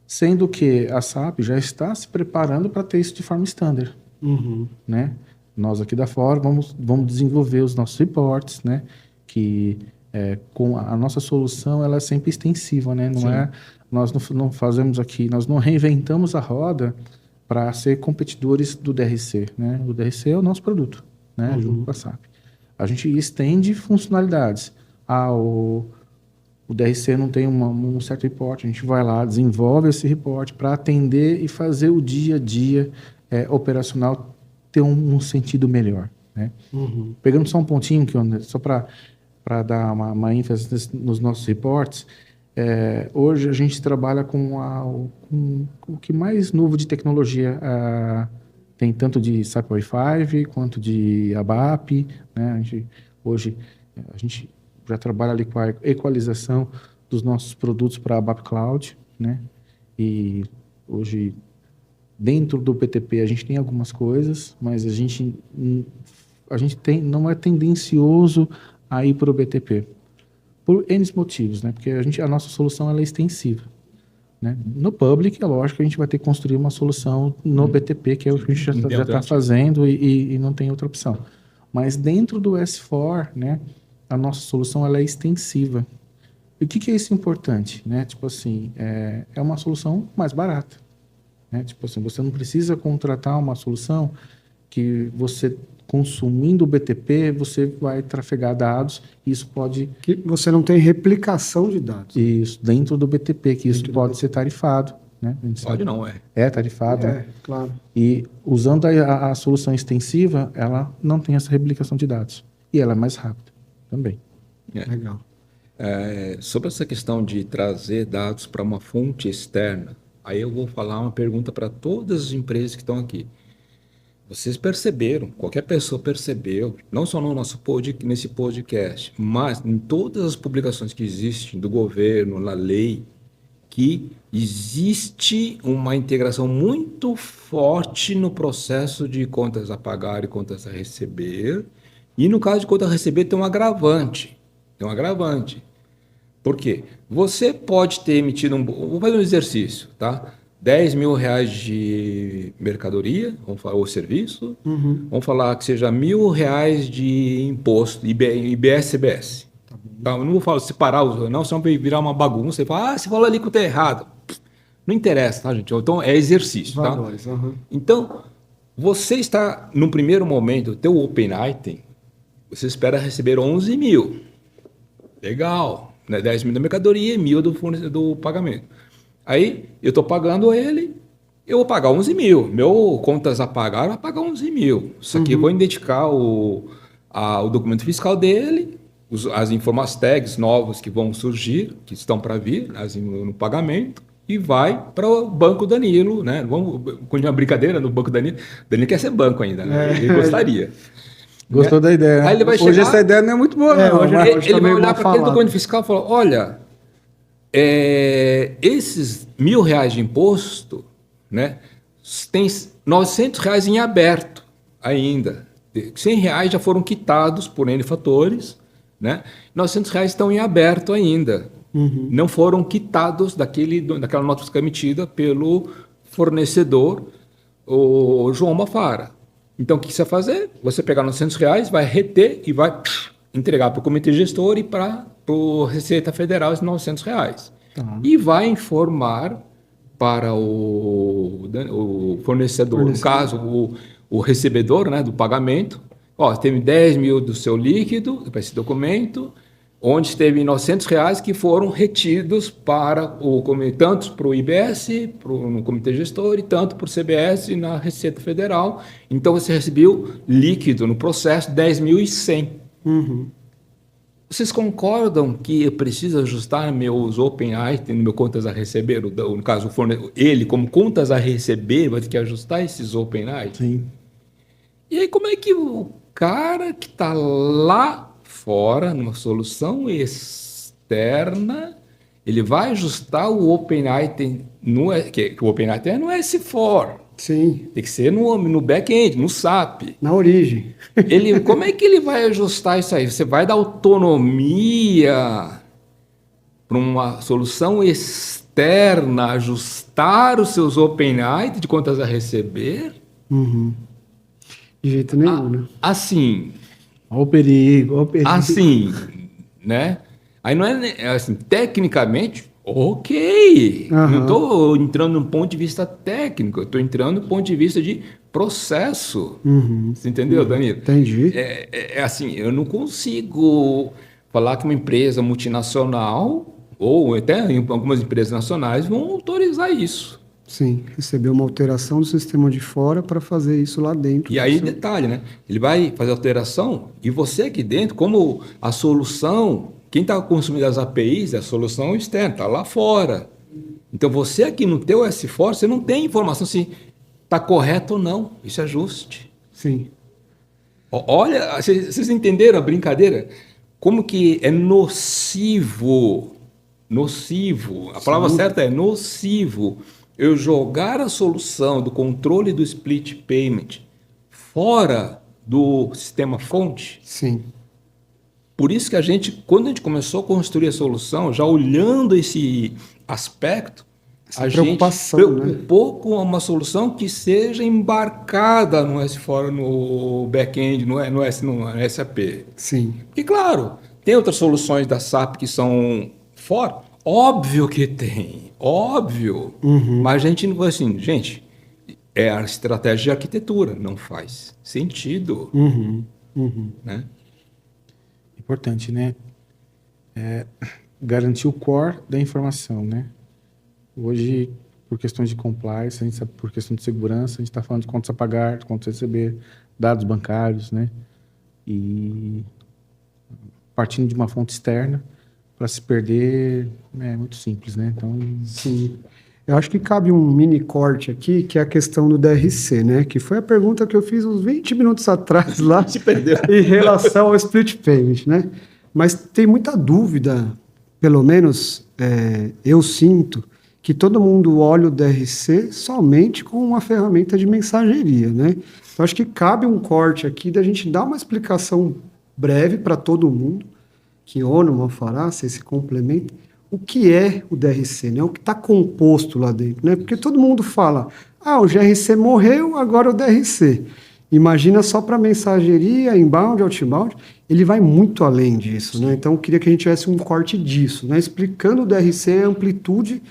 Sendo que a SAP já está se preparando para ter isso de forma standard, né? Nós aqui da Fora vamos desenvolver os nossos reports, né? Que com a nossa solução ela é sempre extensiva, né? Nós não fazemos aqui, nós não reinventamos a roda para ser competidores do DRC, né? O DRC é o nosso produto, né? Junto com a SAP. A gente estende funcionalidades. O DRC não tem um certo report, a gente vai lá, desenvolve esse report para atender e fazer o dia a dia operacional ter um sentido melhor, né? Pegando só um pontinho, só para dar uma ênfase nos nossos reports, hoje a gente trabalha com o que mais novo de tecnologia tem, tanto de SAP Wi-Fi quanto de ABAP, né? Hoje a gente já trabalha ali com a equalização dos nossos produtos para a ABAP Cloud, né? E hoje, dentro do BTP, a gente tem algumas coisas, mas a gente não é tendencioso a ir para o BTP. Por N motivos, né? Porque a nossa solução ela é extensiva, né? No Public, é lógico que a gente vai ter que construir uma solução no BTP, que é o que a gente já está fazendo e não tem outra opção. Mas dentro do S4, né? A nossa solução ela é extensiva. E o que é isso importante, né? Tipo assim, é uma solução mais barata, né? Tipo assim, você não precisa contratar uma solução que você, consumindo o BTP, você vai trafegar dados e isso pode... Que você não tem replicação de dados. Isso, dentro do BTP, que isso pode ser tarifado, né? Pode não, É tarifado, né? Claro. E usando a solução extensiva, ela não tem essa replicação de dados. E ela é mais rápida também. Legal. Sobre essa questão de trazer dados para uma fonte externa, aí eu vou falar uma pergunta para todas as empresas que estão aqui. Vocês perceberam, qualquer pessoa percebeu, não só no nesse podcast, mas em todas as publicações que existem do governo, na lei, que existe uma integração muito forte no processo de contas a pagar e contas a receber. E no caso de conta a receber tem um agravante. Por quê? Você pode ter emitido vou fazer um exercício, tá? R$ 10.000 de mercadoria, vamos falar, ou serviço, vamos falar que seja R$ 1.000 de imposto, IBS, CBS. Tá, eu não vou falar separar os, não, senão vai virar uma bagunça. Você fala, você falou ali que tá errado. Não interessa, tá, gente? Então é exercício, tá? Valores, Então, você está, num primeiro momento, o teu Open Item, você espera receber 11 mil. Legal, né? 10 mil da mercadoria e 1.000 do pagamento. Aí, eu estou pagando ele, eu vou pagar 11 mil. Meu contas a pagar vai pagar 11 mil. Isso aqui eu vou identificar o documento fiscal dele, as informações tags novas que vão surgir, que estão para vir no pagamento, e vai para o Banco Danilo, né? Vamos continuar a brincadeira no Banco Danilo. Danilo quer ser banco ainda, né? Ele gostaria. Gostou da ideia, né? Aí ele vai Hoje chegar, essa ideia não é muito boa, não. hoje ele vai meio olhar mal para aquele falado. documento fiscal e falar, olha, esses R$ 1.000 de imposto, né, tem R$ 900 em aberto ainda. R$ 100 já foram quitados por N fatores, né? R$ 900 estão em aberto ainda. Não foram quitados daquela nota fiscal emitida pelo fornecedor, o João Mafara. Então, o que você vai fazer? Você pegar R$ 900, vai reter e vai entregar para o comitê gestor e para a Receita Federal esses R$ 900. Tá. E vai informar para o fornecedor, no caso, o recebedor, né, do pagamento. Ó, teve 10 mil do seu líquido para esse documento, onde teve R$ 900 que foram retidos para tanto para o IBS, no comitê gestor, e tanto para o CBS e na Receita Federal. Então, você recebeu líquido no processo 10.100. Vocês concordam que eu preciso ajustar meus Open Items, no meu contas a receber? No caso, ele, como contas a receber, vai ter que ajustar esses Open Items? Sim. E aí, como é que o cara que está lá fora, numa solução externa, ele vai ajustar o Open Item, que o Open Item é no S4, Sim, tem que ser no back-end, no SAP. na origem. Como é que ele vai ajustar isso aí? Você vai dar autonomia para uma solução externa ajustar os seus Open Items de contas a receber? De jeito nenhum, né? Assim, Olha o perigo, olha o perigo. assim, né? Aí não é assim, tecnicamente, ok. Não estou entrando num ponto de vista técnico, eu estou entrando no ponto de vista de processo. Você entendeu, Danilo? Entendi. É assim, eu não consigo falar que uma empresa multinacional, ou até em algumas empresas nacionais, vão autorizar isso. Sim, receber uma alteração do sistema de fora para fazer isso lá dentro. E aí, detalhe, né? Ele vai fazer alteração e você aqui dentro, como a solução, quem está consumindo as APIs é a solução externa, está lá fora. Então, você aqui no teu S4, você não tem informação se está correto ou não. Isso é ajuste. Sim. Olha, vocês entenderam a brincadeira? Como que é nocivo, a palavra certa é nocivo, eu jogar a solução do controle do split payment fora do sistema fonte. Sim. Por isso que quando a gente começou a construir a solução, já olhando esse aspecto, a gente preocupou com uma solução que seja embarcada no S4, no back-end, no SAP. Sim. E claro, tem outras soluções da SAP que são fora. Óbvio que tem, óbvio. Mas a gente não vai assim, gente, é a estratégia de arquitetura, não faz sentido. Né? Importante, né? Garantir o core da informação, né? Hoje, por questões de compliance, a gente sabe, por questão de segurança, a gente está falando de contas a pagar, de contas a receber, dados bancários, né? E partindo de uma fonte externa, para se perder é muito simples, né? Então, sim. Eu acho que cabe um mini corte aqui, que é a questão do DRC, né? Que foi a pergunta que eu fiz uns 20 minutos atrás lá, Se perdeu. em relação ao split payment, né? Mas tem muita dúvida, pelo menos eu sinto, que todo mundo olha o DRC somente como uma ferramenta de mensageria, né? Então, acho que cabe um corte aqui da gente dar uma explicação breve para todo mundo, que Ono, Mafara, se complementa. o que é o DRC, né? O que está composto lá dentro, né? Porque todo mundo fala, o GRC morreu, agora o DRC. Imagina só para mensageria, inbound, outbound, ele vai muito além disso, né? Então, eu queria que a gente tivesse um corte disso, né? Explicando o DRC, a amplitude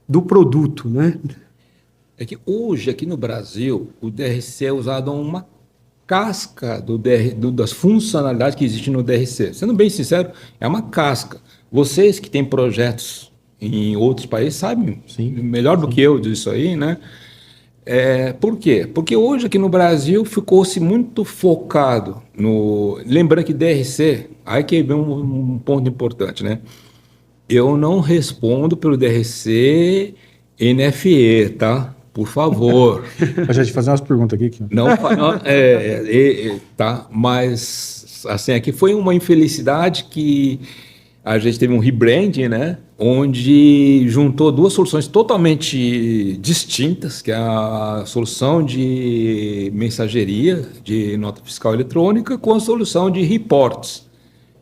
do produto, né? É que hoje, aqui no Brasil, o DRC é usado uma casca das funcionalidades que existem no DRC. Sendo bem sincero, é uma casca. Vocês que têm projetos em outros países sabem melhor do que eu disso aí, né? Por quê? Porque hoje aqui no Brasil ficou-se muito focado no... Lembrando que DRC, aí que vem um ponto importante, né? Eu não respondo pelo DRC NFE, tá? Por favor. Eu já te fazer umas perguntas aqui. Não, tá? Mas, assim, aqui foi uma infelicidade que a gente teve um rebranding, né? Onde juntou duas soluções totalmente distintas, que é a solução de mensageria, de nota fiscal eletrônica, com a solução de reports.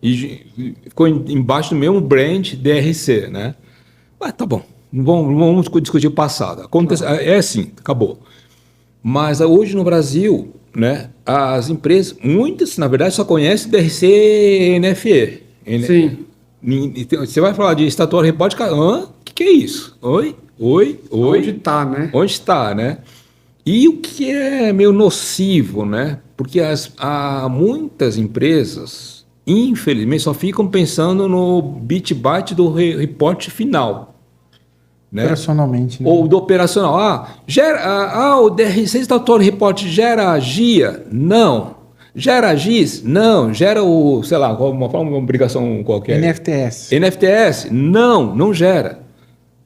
E ficou embaixo do mesmo brand DRC, né? Mas tá bom, não vamos discutir o passado. Acontece, é assim, acabou. Mas hoje no Brasil, né, as empresas, muitas, na verdade, só conhecem DRC NFE. Sim. Você vai falar de Statutory Report, o que é isso? Oi? Onde está, né? Onde está, né? E o que é meio nocivo, né? Porque há muitas empresas, infelizmente, só ficam pensando no bit-byte do reporte final. Né? Operacionalmente. Né? Ou do operacional. O DRC Statutory Report gera GIA? Não. Gera GIS? Não. Gera uma obrigação qualquer. NFTS? Não gera.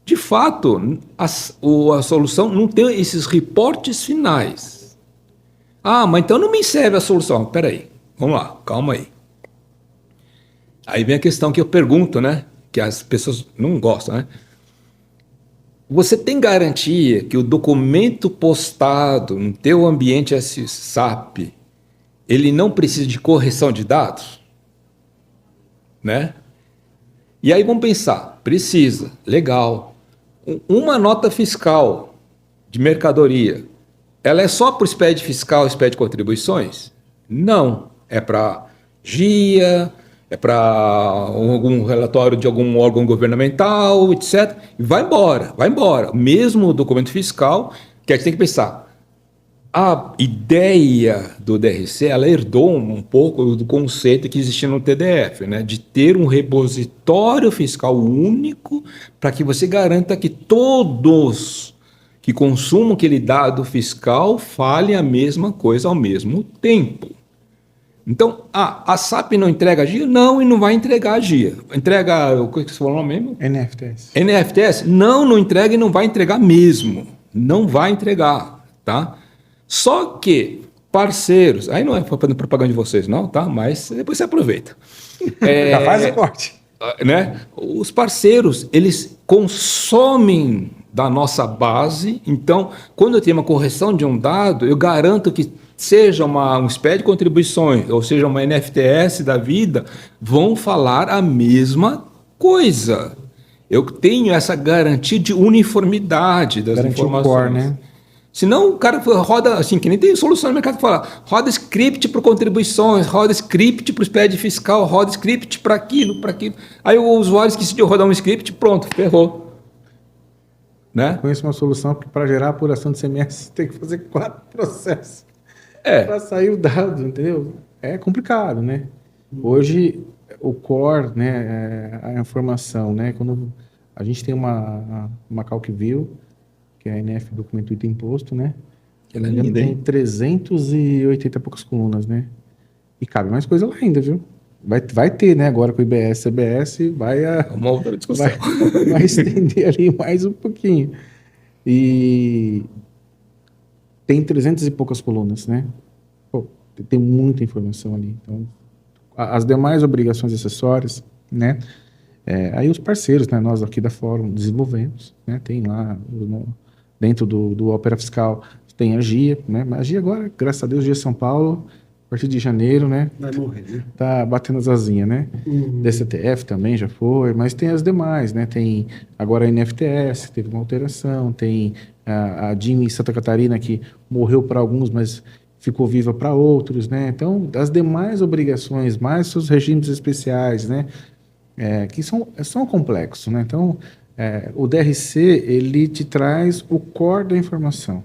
De fato, a solução não tem esses reportes finais. Mas então não me serve a solução. Espera aí, vamos lá, calma aí. Aí vem a questão que eu pergunto, né? Que as pessoas não gostam, né? Você tem garantia que o documento postado no teu ambiente SAP, ele não precisa de correção de dados? Né? E aí vamos pensar, precisa, legal. Uma nota fiscal de mercadoria, ela é só para o SPED fiscal, SPED contribuições? Não, é para GIA, é para algum relatório de algum órgão governamental, etc. E vai embora. Mesmo o documento fiscal, que a gente tem que pensar. A ideia do DRC, ela herdou um pouco do conceito que existia no TDF, né? De ter um repositório fiscal único para que você garanta que todos que consumam aquele dado fiscal falem a mesma coisa ao mesmo tempo. Então, a SAP não entrega a GIA? Não, e não vai entregar a GIA. Entrega, o que você falou o nome mesmo? NFTS? Não entrega e não vai entregar mesmo. Não vai entregar, tá? Só que parceiros, aí não é fazendo propaganda de vocês não, tá? Mas depois você aproveita. Já faz o corte. Né? Os parceiros, eles consomem da nossa base, então, quando eu tenho uma correção de um dado, eu garanto que seja um SPED de contribuições, ou seja, uma NFTS da vida, vão falar a mesma coisa. Eu tenho essa garantia de uniformidade das informações. Core, né? Senão o cara roda, assim, que nem tem solução no mercado que fala, roda script para contribuições, roda script para o SPED fiscal, roda script para aquilo. Aí o usuário esqueceu de rodar um script, pronto, ferrou. Né? Conheço uma solução que para gerar apuração de CMS tem que fazer 4 processos para sair o dado, entendeu? É complicado, né? Hoje, o core, né, a informação, né? Quando a gente tem uma CalcView, que é a NF Documento Item Imposto, né? Ela é linda, tem hein? 380 e poucas colunas, né? E cabe mais coisa lá ainda, viu? Vai ter, né? Agora com o IBS, CBS, uma outra discussão. Vai estender ali mais um pouquinho. E tem 300 e poucas colunas, né? Pô, tem muita informação ali. Então, as demais obrigações acessórias, né? Aí os parceiros, né? Nós aqui da Fórum desenvolvemos, né? Tem lá dentro do Opera Fiscal tem a GIA, né? A GIA agora, graças a Deus, GIA São Paulo partir de janeiro, né? Vai morrer, né? Tá batendo as asinhas, né? DCTF também já foi, mas tem as demais, né? Tem agora a NFTS, teve uma alteração, tem a DIM em Santa Catarina, que morreu para alguns, mas ficou viva para outros, né? Então, as demais obrigações, mais seus regimes especiais, né? Que são complexos, né? Então, o DRC, ele te traz o core da informação.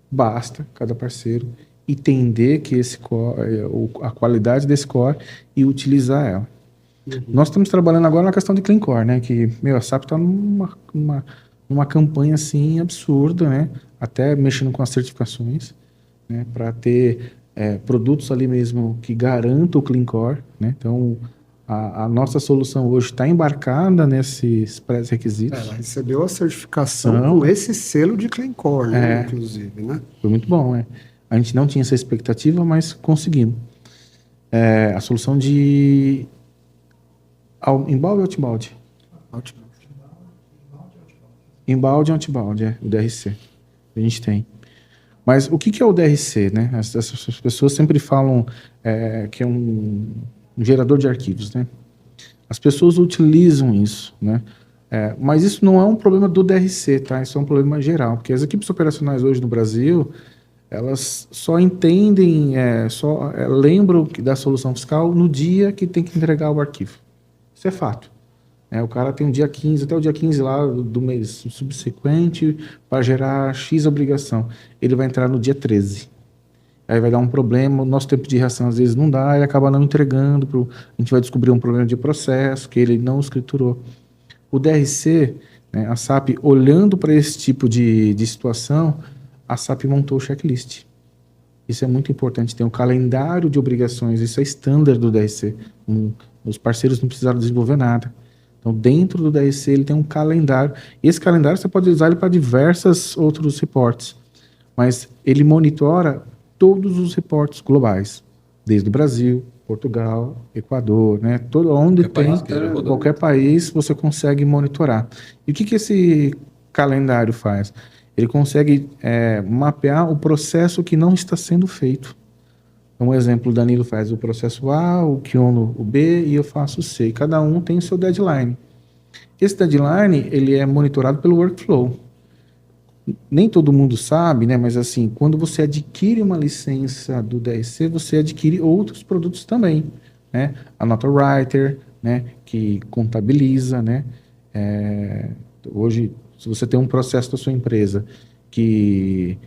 Basta cada parceiro entender que esse core, a qualidade desse core e utilizar ela. Nós estamos trabalhando agora na questão de Clean Core, né? Que, a SAP está numa campanha assim absurda, né? Até mexendo com as certificações, né? Para ter produtos ali mesmo que garantam o Clean Core, né? Então, a nossa solução hoje está embarcada nesses pré-requisitos. Ela recebeu a certificação com esse selo de Clean Core, né? Inclusive, né? Foi muito bom, né? A gente não tinha essa expectativa, mas conseguimos. A solução de inbound e outbound. Inbound e outbound, o DRC. A gente tem. Mas o que é o DRC, né? As pessoas sempre falam que é um gerador de arquivos, né? As pessoas utilizam isso, né? Mas isso não é um problema do DRC, tá? Isso é um problema geral, porque as equipes operacionais hoje no Brasil, elas só entendem, lembram da solução fiscal no dia que tem que entregar o arquivo. Isso é fato. O cara tem o dia 15, até o dia 15 lá do mês subsequente para gerar X obrigação. Ele vai entrar no dia 13. Aí vai dar um problema, o nosso tempo de reação às vezes não dá, ele acaba não entregando, a gente vai descobrir um problema de processo que ele não escriturou. O DRC, né, a SAP, olhando para esse tipo de situação, a SAP montou o checklist. Isso é muito importante, tem um calendário de obrigações, isso é standard do DRC. Os parceiros não precisaram desenvolver nada. Então, dentro do DRC, ele tem um calendário. E esse calendário você pode usar ele para diversos outros reportes. Mas ele monitora todos os reportes globais, desde o Brasil, Portugal, Equador, né? Onde tem qualquer país, você consegue monitorar. E o que esse calendário faz? Ele consegue mapear o processo que não está sendo feito. Um exemplo, o Danilo faz o processo A, o Kiono o B e eu faço o C. E cada um tem o seu deadline. Esse deadline ele é monitorado pelo workflow. Nem todo mundo sabe, né? Mas assim, quando você adquire uma licença do DRC, você adquire outros produtos também, né? A NotaWriter, né? Que contabiliza, né? Hoje, se você tem um processo da sua empresa que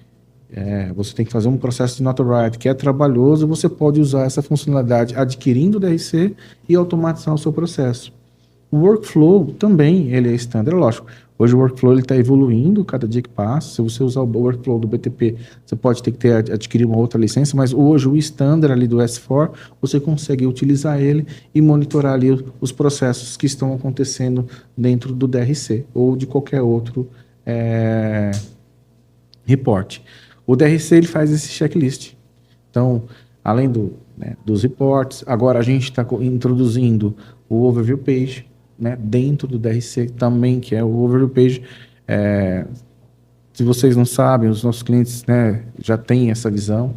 você tem que fazer um processo de NotaWriter que é trabalhoso, você pode usar essa funcionalidade adquirindo o DRC e automatizar o seu processo. O workflow também, ele é standard, lógico. Hoje o workflow está evoluindo cada dia que passa. Se você usar o workflow do BTP, você pode ter que adquirir uma outra licença, mas hoje o standard ali do S4, você consegue utilizar ele e monitorar ali os processos que estão acontecendo dentro do DRC ou de qualquer outro reporte. O DRC ele faz esse checklist. Então, além dos reports, agora a gente está introduzindo o Overview Page, né, dentro do DRC também, que é o Overview Page. Se vocês não sabem, os nossos clientes, né, já têm essa visão.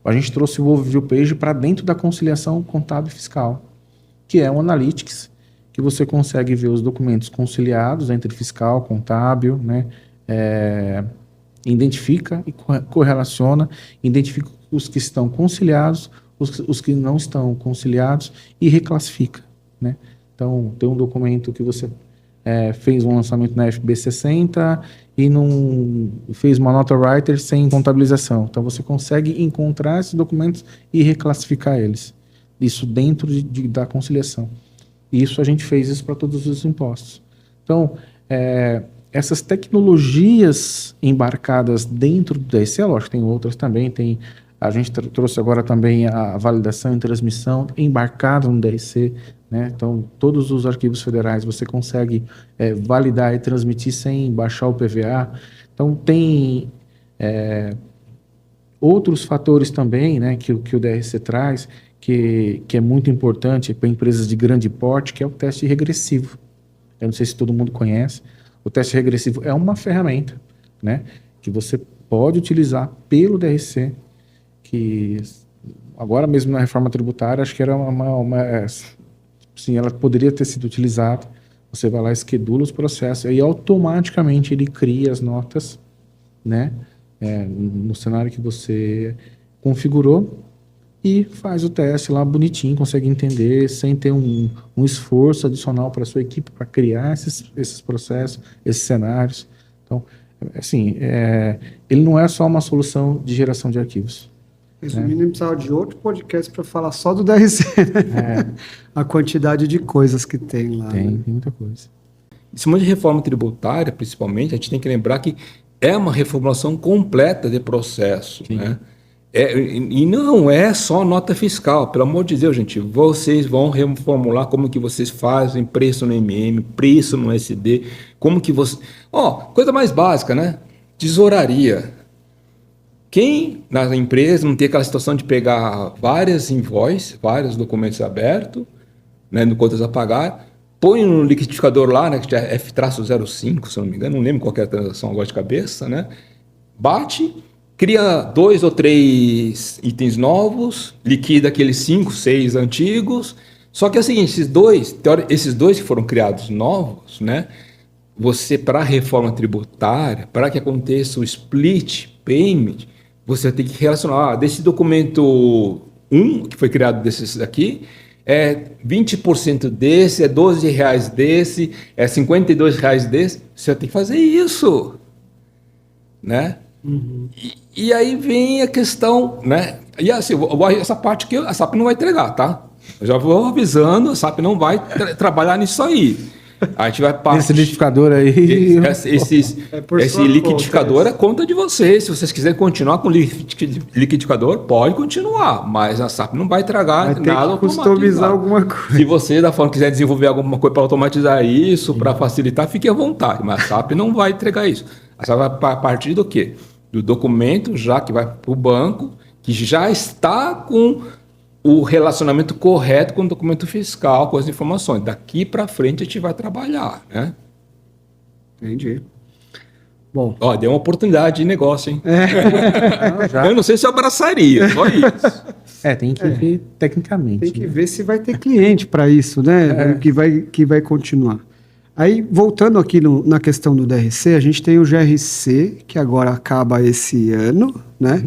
A gente trouxe o Overview Page para dentro da conciliação contábil e fiscal, que é o Analytics, que você consegue ver os documentos conciliados entre fiscal, contábil, né, identifica e correlaciona, identifica os que estão conciliados, os que não estão conciliados e reclassifica, né? Então, tem um documento que você fez um lançamento na FB 60 e não fez uma NotaWriter sem contabilização. Então, você consegue encontrar esses documentos e reclassificar eles. Isso dentro da conciliação. E isso a gente fez isso para todos os impostos. Então, essas tecnologias embarcadas dentro do DRC, lógico, tem outras também, a gente trouxe agora também a validação e transmissão embarcada no DRC, né? Então, todos os arquivos federais você consegue validar e transmitir sem baixar o PVA. Então, tem outros fatores também, né, que o DRC traz, que é muito importante para empresas de grande porte, que é o teste regressivo. Eu não sei se todo mundo conhece. O teste regressivo é uma ferramenta, né, que você pode utilizar pelo DRC, que agora mesmo na reforma tributária, acho que era sim, ela poderia ter sido utilizada. Você vai lá, esquedula os processos e automaticamente ele cria as notas, né, no cenário que você configurou e faz o teste lá bonitinho, consegue entender sem ter um esforço adicional para a sua equipe para criar esses processos, esses cenários. Então, assim, ele não é só uma solução de geração de arquivos. Resumindo, a gente precisava de outro podcast para falar só do DRC, né? A quantidade de coisas que tem lá. Tem muita coisa. Em cima de reforma tributária, principalmente, a gente tem que lembrar que é uma reformulação completa de processo, né? E não é só nota fiscal, pelo amor de Deus, gente. Vocês vão reformular como que vocês fazem preço no MM, preço no SD, como que você... coisa mais básica, né? Tesouraria. Quem na empresa não tem aquela situação de pegar várias invoices, vários documentos abertos, né, no contas a pagar, põe no liquidificador lá, né, que é F-05, se eu não me engano, não lembro qual é a transação agora de cabeça, né? Bate, cria 2 ou 3 itens novos, liquida aqueles 5, 6 antigos. Só que é o seguinte, esses dois que foram criados novos, né? Você, para a reforma tributária, para que aconteça o split payment, você tem que relacionar, desse documento 1, que foi criado desses aqui, 20% desse, R$12 desse, R$52 desse. Você tem que fazer isso, né? Uhum. E aí vem a questão, né? E assim, essa parte que a SAP não vai entregar, tá? Eu já vou avisando, a SAP não vai trabalhar nisso aí. A gente vai partir. Esse liquidificador aí. Esse liquidificador é conta de vocês. Se vocês quiserem continuar com o liquidificador, pode continuar. Mas a SAP não vai tragar nada. Customizar alguma coisa. Se você da forma quiser desenvolver alguma coisa para automatizar isso, para facilitar, fique à vontade. Mas a SAP não vai entregar isso. A SAP vai partir do quê? Do documento já que vai para o banco, que já está com o relacionamento correto com o documento fiscal, com as informações. Daqui para frente a gente vai trabalhar, né? Entendi. Bom. Deu uma oportunidade de negócio, hein? Eu não sei se eu abraçaria, só isso. Tem que ver tecnicamente. Tem que ver se vai ter cliente para isso, né? Que vai continuar. Aí, voltando aqui na questão do DRC, a gente tem o GRC, que agora acaba esse ano, né?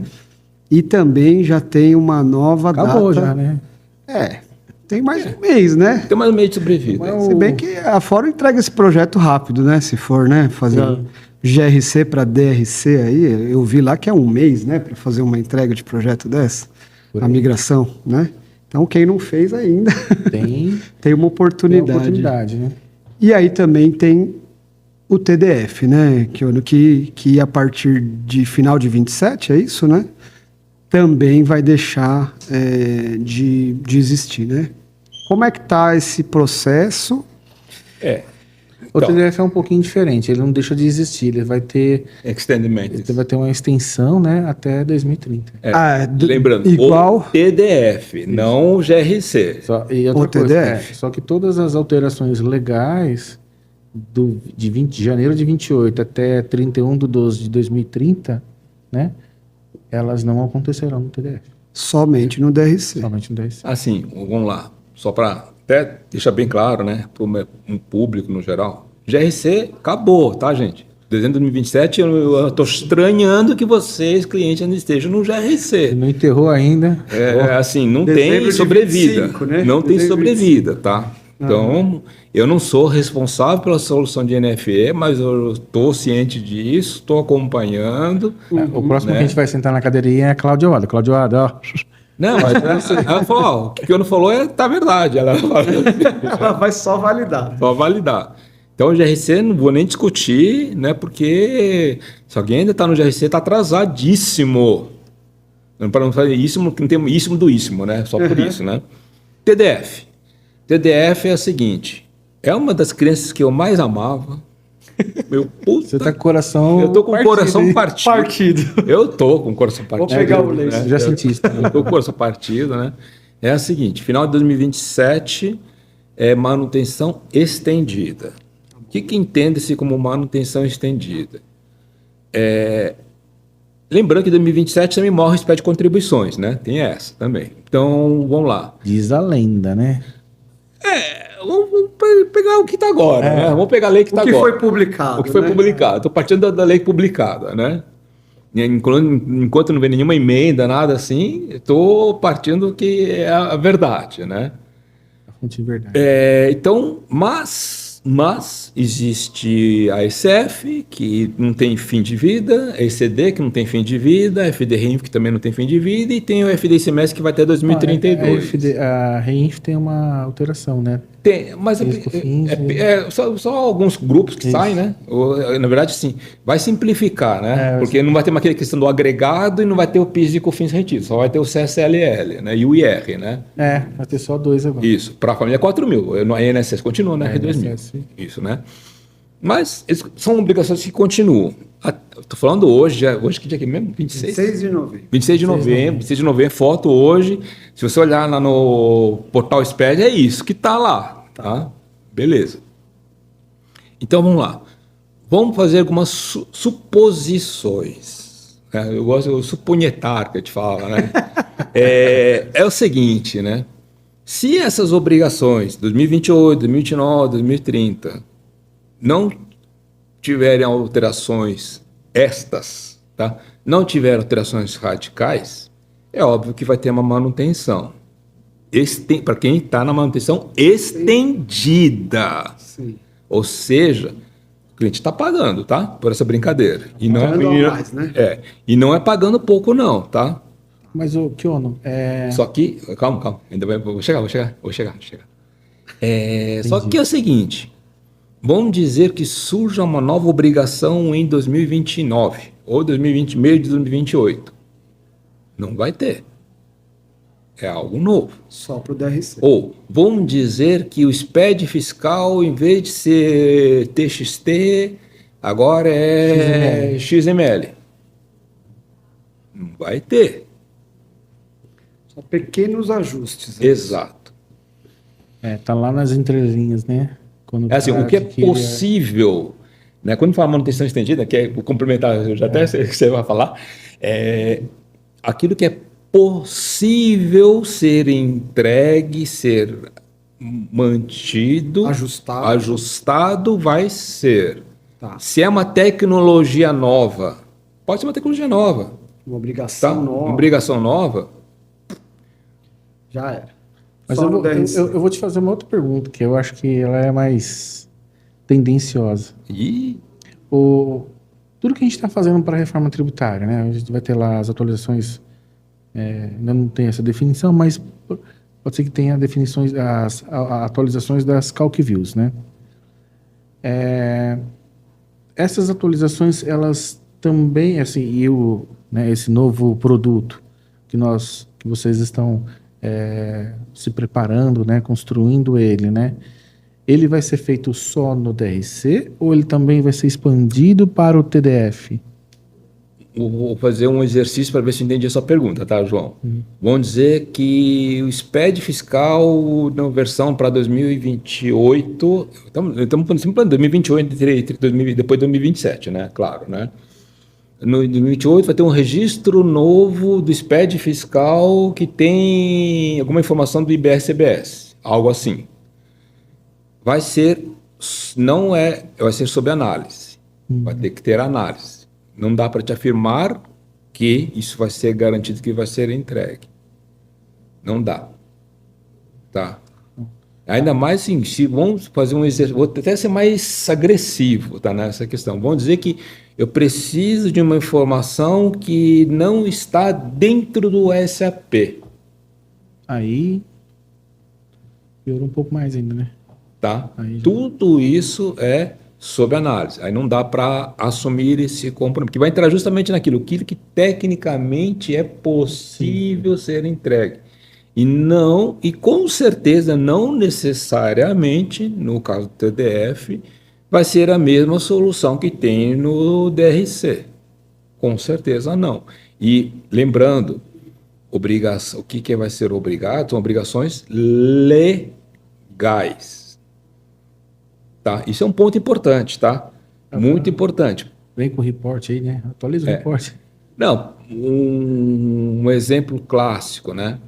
E também já tem uma nova data. Acabou já, né? Tem mais um mês, né? Tem mais um mês de sobrevida. Se bem que a Fórum entrega esse projeto rápido, né? Se for, né? Fazer a GRC para DRC aí, eu vi lá que é um mês, né? Para fazer uma entrega de projeto dessa, a migração, né? Então, quem não fez ainda tem uma oportunidade. Né? E aí também tem o TDF, né? Que a partir de final de 27, é isso, né? Também vai deixar de existir, né? Como é que está esse processo? O TDF é um pouquinho diferente, ele não deixa de existir, ele vai ter... Ele vai ter uma extensão, né, até 2030. Lembrando, igual... o TDF, não o GRC. E outra coisa, TDF. só que todas as alterações legais de janeiro de 28 até 31/12 de 2030, né, elas não acontecerão no TDF. Somente no DRC. Somente no DRC. Assim, vamos lá, só para até deixar bem claro, né, para um público no geral. GRC acabou, tá, gente? Dezembro de 2027, eu estou estranhando que vocês, clientes, ainda estejam no GRC. Não enterrou ainda. Assim, não Dezembro tem de sobrevida. 25, né? Não tem Dezembro de sobrevida, tá? Então, eu não sou responsável pela solução de NFE, mas eu estou ciente disso, estou acompanhando. O próximo que a gente vai sentar na cadeirinha é a Cláudia Wada. Cláudia Wada, ó. Não, mas ela falou, o que eu não falou tá verdade. Ela vai só validar. Só validar. Então, o GRC não vou nem discutir, né? Porque se alguém ainda está no GRC, está atrasadíssimo. Para não fazer isso, que não tem isso do íssimo, né? Só por isso, né? TDF. TDF é o seguinte, é uma das crianças que eu mais amava. Meu puta. Você tá com o coração. Eu tô com o coração partido. Eu tô com o coração partido. Vou pegar o leite. Já senti isso. Eu tô com o coração partido, né? É a seguinte, final de 2027 é manutenção estendida. O que entende-se como manutenção estendida? Lembrando que em 2027 também morre o SPED de contribuições, né? Tem essa também. Então, vamos lá. Diz a lenda, né? Vamos pegar o que está agora, né? Vamos pegar a lei que está agora. O que foi publicado. O que foi publicado. Estou partindo da lei publicada, né? Enquanto não vem nenhuma emenda, nada assim, estou partindo do que é a verdade, né? A fonte de verdade. Então, mas existe a ECF, que não tem fim de vida, a ECD, que não tem fim de vida, a FD-REINF, que também não tem fim de vida, e tem o FD-ICMS, que vai até 2032. A REINF tem uma alteração, né? Tem, mas só alguns grupos que saem, né? Na verdade, sim, vai simplificar, né? Porque não vai ter uma questão do agregado e não vai ter o PIS e COFINS retido, só vai ter o CSLL, né? E o IR, né? Vai ter só 2 agora. Isso, para a família 4 mil, a INSS continua, né? INSS. Isso, né? Mas são obrigações que continuam. Estou falando hoje que dia que mesmo? 26? 26 de novembro. 26 de novembro, foto hoje. Se você olhar lá no portal SPED, é isso que está lá, tá? Beleza. Então, vamos lá. Vamos fazer algumas suposições. Né? Eu gosto do suponhetar que a gente fala, né? É o seguinte, né? Se essas obrigações, 2028, 2029, 2030, não tiverem alterações tá? Não tiverem alterações radicais, é óbvio que vai ter uma manutenção. Para quem está na manutenção estendida. Sim. Ou seja, o cliente está pagando, tá? Por essa brincadeira. E não mais, né? E não é pagando pouco, não, tá? Mas o Kiono, Só que, calma, vou chegar. Só que é o seguinte, vamos dizer que surja uma nova obrigação em 2029, ou 2020, meio de 2028. Não vai ter. É algo novo. Só para o DRC. Ou, vamos dizer que o SPED fiscal, em vez de ser TXT, agora é XML. Não vai ter. Só pequenos ajustes. Exato. Tá lá nas entrelinhas, né? Quando É assim, o que é possível, né? Quando fala manutenção estendida, que é o complementar, eu já até sei que você vai falar, aquilo que é possível ser entregue, ser mantido, ajustado vai ser. Tá. Se é uma tecnologia nova, pode ser uma tecnologia nova. Uma obrigação nova. Uma obrigação nova. Já era. Mas eu vou te fazer uma outra pergunta, que eu acho que ela é mais tendenciosa. Tudo que a gente está fazendo para a reforma tributária, né? A gente vai ter lá as atualizações, ainda não tem essa definição, mas pode ser que tenha definições, as atualizações das Calc Views, né? Essas atualizações, elas também, assim, esse novo produto que vocês estão se preparando, né, construindo ele, né? Ele vai ser feito só no DRC ou ele também vai ser expandido para o TDF? Vou fazer um exercício para ver se eu entendi a sua pergunta, tá, João? Vamos dizer que o SPED fiscal na versão para 2028, estamos sempre 2028 depois de 2027, né? Claro, né? No 2028 vai ter um registro novo do SPED fiscal que tem alguma informação do IBS-CBS, algo assim. Vai ser sob análise. Vai ter que ter análise. Não dá para te afirmar que isso vai ser garantido que vai ser entregue. Não dá. Tá? Ainda mais assim, se vamos fazer um exercício, vou até ser mais agressivo, tá, nessa questão. Vamos dizer que eu preciso de uma informação que não está dentro do SAP. Aí piorou um pouco mais ainda, né? Tá? Tudo isso é sob análise. Aí não dá para assumir esse compromisso, que vai entrar justamente naquilo que tecnicamente é possível ser entregue. E com certeza, não necessariamente, no caso do TDF, vai ser a mesma solução que tem no DRC. Com certeza não. E lembrando, o que vai ser obrigado são obrigações legais. Tá? Isso é um ponto importante, tá? Muito importante. Vem com o report aí, né? Atualiza o report. Não, um exemplo clássico, né?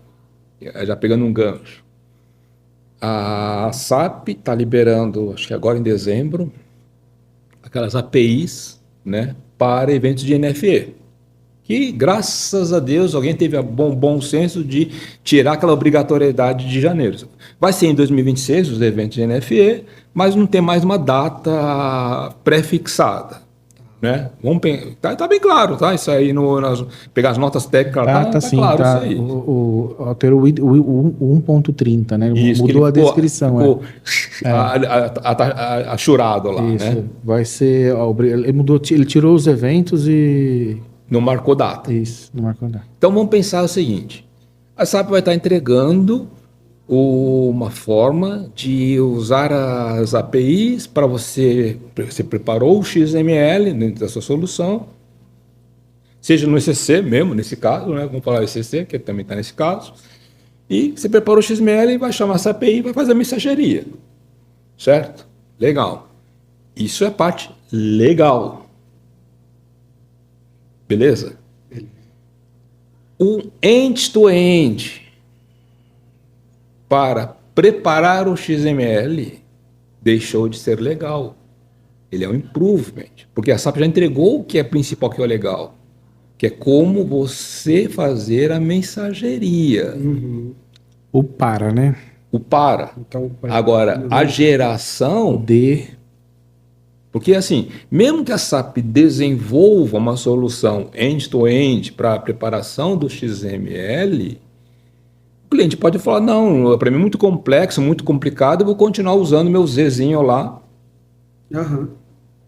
Já pegando um gancho. A SAP está liberando, acho que agora em dezembro, aquelas APIs, né, para eventos de NFE. Que, graças a Deus, alguém teve o bom senso de tirar aquela obrigatoriedade de janeiro. Vai ser em 2026 os eventos de NFE, mas não tem mais uma data pré-fixada. Né? Tá bem claro, tá? Isso aí, pegar as notas técnicas, tá sim, claro tá. isso aí. Alterou o 1.30, né? Isso, mudou a descrição. Ficou achurado lá, Isso, né? vai ser. Ele mudou, ele tirou os eventos e. Não marcou data. Isso, não marcou nada. Então vamos pensar o seguinte: a SAP vai estar entregando uma forma de usar as APIs para você preparou o XML dentro da sua solução, seja no ECC mesmo, nesse caso, né? Vamos falar ECC, que também está nesse caso, e você preparou o XML e vai chamar essa API e vai fazer a mensageria, certo? Legal. Isso é parte legal. Beleza? O end-to-end para preparar o XML deixou de ser legal. Ele é um improvement, porque a SAP já entregou o que é principal, que é o legal, que é como você fazer a mensageria. O para, né? O para. Então, Agora, a geração de... Porque, assim, mesmo que a SAP desenvolva uma solução end-to-end para a preparação do XML, o cliente pode falar, não, para mim é muito complexo, muito complicado, eu vou continuar usando meu Zzinho lá.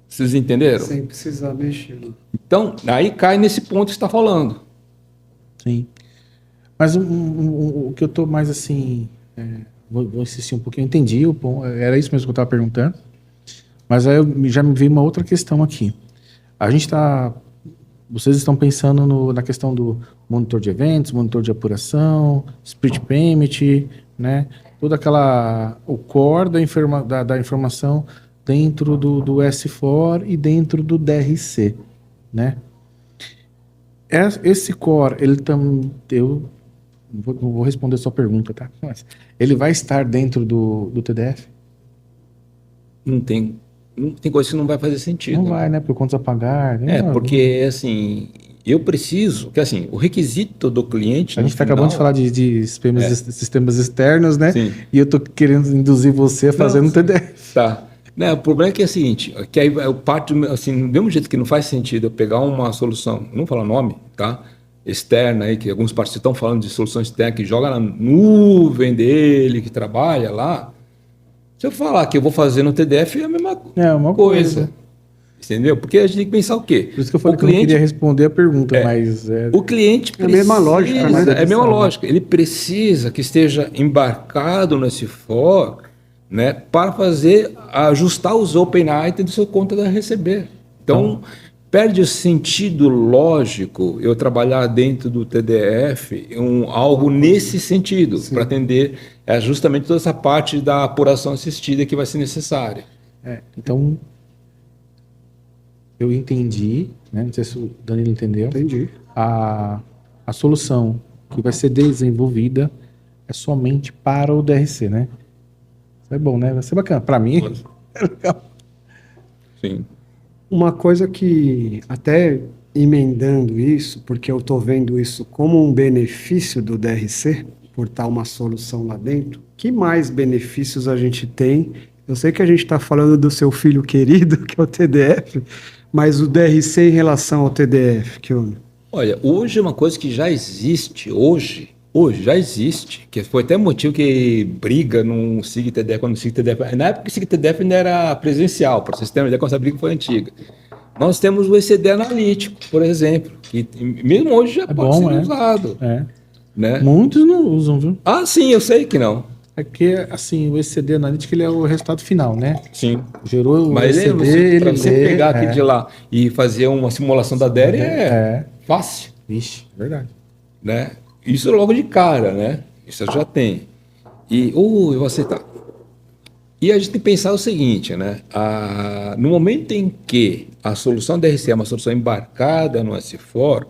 Vocês entenderam? Sem precisar mexer. Então, aí cai nesse ponto que você está falando. Sim. Mas o que eu estou mais assim... vou insistir um pouquinho. Eu entendi o ponto. Era isso mesmo que eu estava perguntando. Mas aí já me veio uma outra questão aqui. A gente está... Vocês estão pensando na questão do monitor de eventos, monitor de apuração, split payment, né? Toda aquela... O core da informação dentro do S4 e dentro do DRC, né? Esse core, ele também... Eu não vou responder a sua pergunta, tá? Mas ele vai estar dentro do TDF? Não tem coisa que não vai fazer sentido. Não vai, né? Por contas a pagar. Né? Porque, assim, eu preciso... Que, assim, o requisito do cliente... A gente está acabando de falar de sistemas externos, né? Sim. E eu estou querendo induzir você a fazer no TDF. Tá. Não, o problema é que é o seguinte, que aí eu parto, assim, do mesmo jeito que não faz sentido eu pegar uma solução, não vou falar nome, tá? Externa aí, que alguns parceiros estão falando de solução externa, que joga na nuvem dele, que trabalha lá. Se eu falar que eu vou fazer no TDF, é a mesma coisa. Entendeu? Porque a gente tem que pensar o quê? Por isso que eu falei que eu não queria responder a pergunta, mas... O cliente precisa... É a mesma lógica, né? É a mesma lógica. Ele precisa que esteja embarcado no S4, né, para ajustar os open items do seu conta da receber. Então, perde o sentido lógico eu trabalhar dentro do TDF algo nesse sentido, para atender justamente toda essa parte da apuração assistida que vai ser necessária. Então, eu entendi, né? Não sei se o Danilo entendeu. Entendi. A solução que vai ser desenvolvida é somente para o DRC, né? Isso é bom, né? Vai ser bacana. Para mim, é legal. Sim. Uma coisa que, até emendando isso, porque eu estou vendo isso como um benefício do DRC, por estar uma solução lá dentro, que mais benefícios a gente tem? Eu sei que a gente está falando do seu filho querido, que é o TDF, mas o DRC em relação ao TDF, Olha, hoje é uma coisa que já existe, hoje já existe, que foi até motivo que briga no SIG TDF, quando o SIG TDF... Na época o SIG TDF ainda era presencial, para vocês terem uma ideia, quando essa briga foi antiga. Nós temos o ECD analítico, por exemplo, que mesmo hoje já pode ser usado. Né? Muitos não usam, viu? Ah, sim, eu sei que não. É que, assim, o ECD analítico, ele é o resultado final, né? Sim. Gerou Mas o ECD, para você pegar aqui de lá e fazer uma simulação da DERE é fácil. Vixe, verdade. Né? Isso logo de cara, né? Isso já tem. E, eu vou aceitar. E a gente tem que pensar o seguinte, né? No momento em que a solução DRC é uma solução embarcada no S4,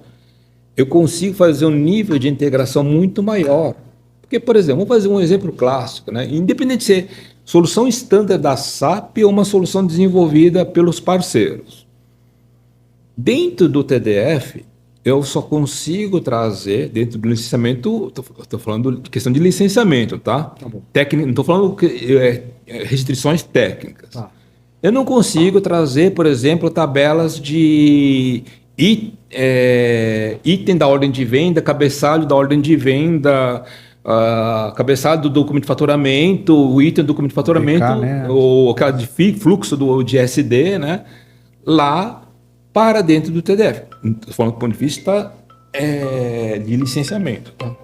eu consigo fazer um nível de integração muito maior. Porque, por exemplo, vamos fazer um exemplo clássico, né? Independente de ser solução standard da SAP ou uma solução desenvolvida pelos parceiros. Dentro do TDF, eu só consigo trazer, dentro do licenciamento, estou falando de questão de licenciamento, tá? Tá bom. Não estou falando restrições técnicas. Tá. Eu não consigo trazer, por exemplo, tabelas de item da ordem de venda, cabeçalho da ordem de venda, cabeçalho do documento de faturamento, o item do documento de faturamento, PK, né? ou aquela de fluxo de SD, né? Lá para dentro do TDF. Estou falando do ponto de vista de licenciamento. Tá?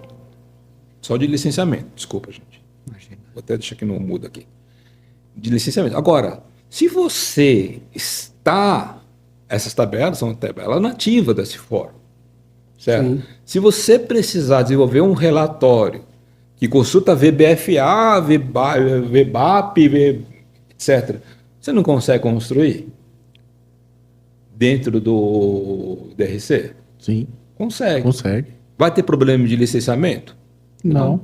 Só de licenciamento. Desculpa, gente. Imagina. Vou até deixar que não muda aqui. De licenciamento. Agora, se você está... Essas tabelas são tabelas nativas da CIFOR. Certo? Sim. Se você precisar desenvolver um relatório que consulta VBFA, VBAP, etc., você não consegue construir dentro do DRC? Sim, Consegue. consegue. Vai ter problema de licenciamento? Não.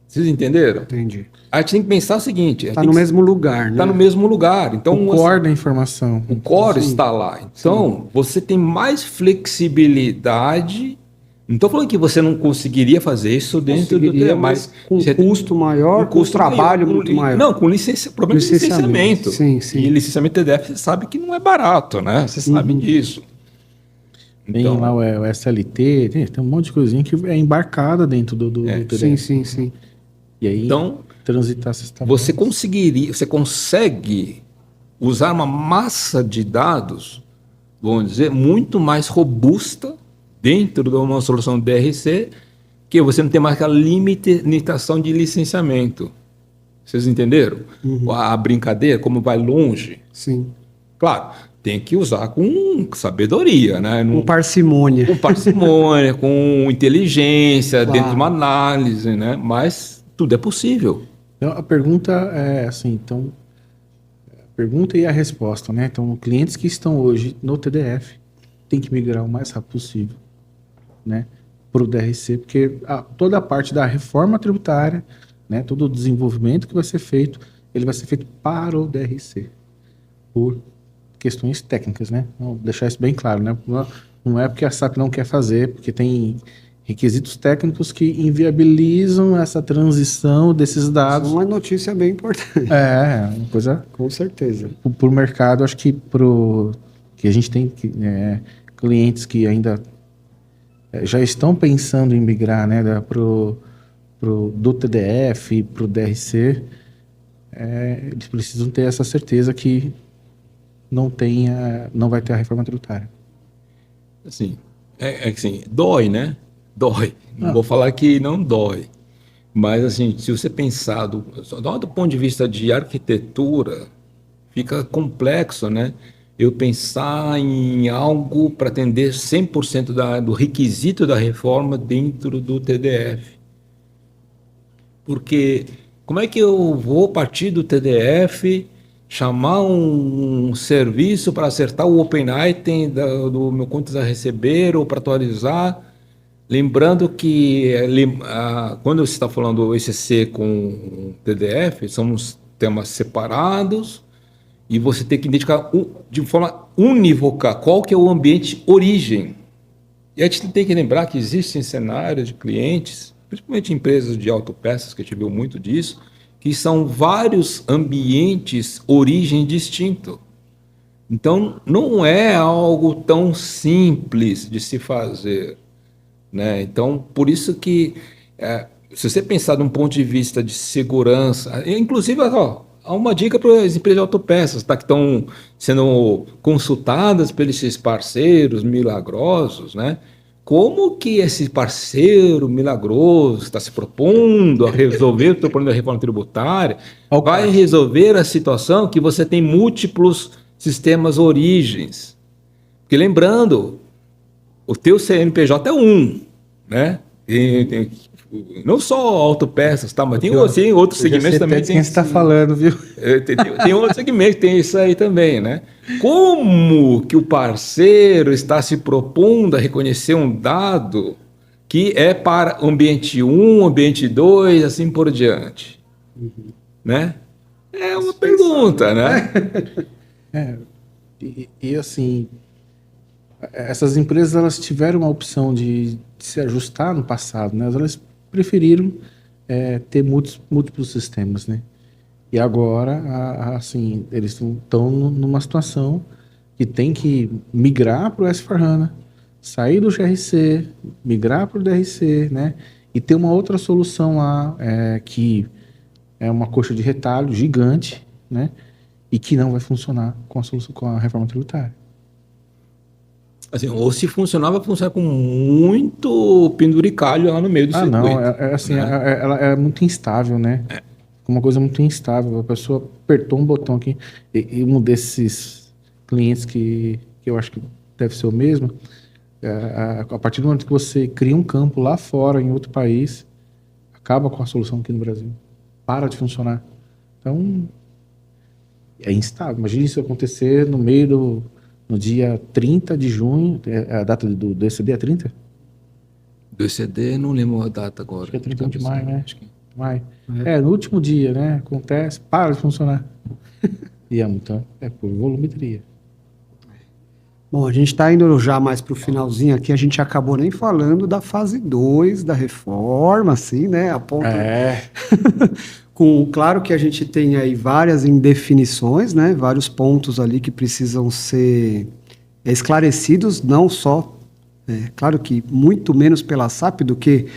Vocês entenderam? Entendi. A gente tem que pensar o seguinte... Está no mesmo lugar, né? Está no mesmo lugar. Então, O core da informação. o core Sim. está lá. Então, você tem mais flexibilidade. Não estou falando que você não conseguiria fazer isso dentro do Conseguiria, TDF, mas com você tem custo maior, com custo trabalho maior, muito maior. Não, com problema de licenciamento. Sim, sim. E licenciamento TDF, você sabe que não é barato, né? Você sabe disso. Tem lá o SLT, tem um monte de coisinha que é embarcada dentro do TDF. Sim. E aí, Então, transitar essas tabelas. você consegue usar uma massa de dados, vamos dizer, muito mais robusta dentro de uma solução DRC, que você não tem mais aquela limitação de licenciamento. Vocês entenderam? A brincadeira, como vai longe. Sim. Claro, tem que usar com sabedoria, né? Com parcimônia. Com parcimônia, com inteligência, Claro. dentro de uma análise, né? Mas tudo é possível. Então, a pergunta é assim, então, a pergunta e a resposta, né? Então, clientes que estão hoje no TDF têm que migrar o mais rápido possível, né? Para o DRC, porque toda a parte da reforma tributária, né? Todo o desenvolvimento que vai ser feito, ele vai ser feito para o DRC, por questões técnicas, né? Vou deixar isso bem claro, né? Não é porque a SAP não quer fazer, porque tem requisitos técnicos que inviabilizam essa transição desses dados. Uma notícia bem importante. Uma coisa... Com certeza. Para o mercado, acho que que a gente tem clientes que ainda já estão pensando em migrar, né, do TDF para o DRC, eles precisam ter essa certeza que não vai ter a reforma tributária. Assim, assim, dói, né? Dói. Não vou falar que não dói. Mas, assim, se você pensar do ponto de vista de arquitetura, fica complexo, né? Eu pensar em algo para atender 100% do requisito da reforma dentro do TDF. Porque como é que eu vou partir do TDF, chamar um serviço para acertar o Open Item do meu contas a receber ou para atualizar? Lembrando que quando você está falando do ECC com TDF, são temas separados e você tem que identificar de forma unívoca qual que é o ambiente origem. E a gente tem que lembrar que existem cenários de clientes, principalmente empresas de autopeças, que a gente viu muito disso, que são vários ambientes origem distinto. Então, não é algo tão simples de se fazer, né? Então, por isso que, se você pensar de um ponto de vista de segurança, inclusive, há uma dica para as empresas de autopeças, tá, que estão sendo consultadas pelos esses parceiros milagrosos, né? Como que esse parceiro milagroso está se propondo a resolver o teu problema da reforma tributária, vai resolver a situação que você tem múltiplos sistemas origens. Porque lembrando, o teu CNPJ é um, né? Não só autopeças, tá? Mas tem Ó, assim, outros eu já segmentos sei também. até de quem você está falando, viu? Tem outros segmentos, tem isso aí também, né? Como que o parceiro está se propondo a reconhecer um dado que é para ambiente 1, ambiente 2, assim por diante, né? É uma pergunta, né? E assim, essas empresas elas tiveram a opção de se ajustar no passado, né? Elas preferiram ter múltiplos sistemas, né? E agora, assim, eles estão numa situação que tem que migrar para o S/4HANA, sair do GRC, migrar para o DRC, né? E ter uma outra solução lá que é uma coxa de retalho gigante, né? E que não vai funcionar com a solução, com a reforma tributária. Assim, ou se funcionar, vai funcionar com muito penduricalho lá no meio do circuito. Não, assim, né? ela é muito instável, né? Uma coisa muito instável. A pessoa apertou um botão aqui e um desses clientes que eu acho que deve ser o mesmo, a partir do momento que você cria um campo lá fora, em outro país, acaba com a solução aqui no Brasil. Para de funcionar. Então, é instável. Imagina isso acontecer no dia 30 de junho, a data do ECD é 30? Do ECD, não lembro a data agora. Acho que é 31 de maio, né? Acho que... Maio. No último dia, né? Acontece, para de funcionar. E então, por volumetria. Bom, a gente está indo já mais para o finalzinho aqui, a gente acabou nem falando da fase 2 da reforma, assim, né? A ponto... Claro que a gente tem aí várias indefinições, né? Vários pontos ali que precisam ser esclarecidos, não só, claro que muito menos pela SAP do que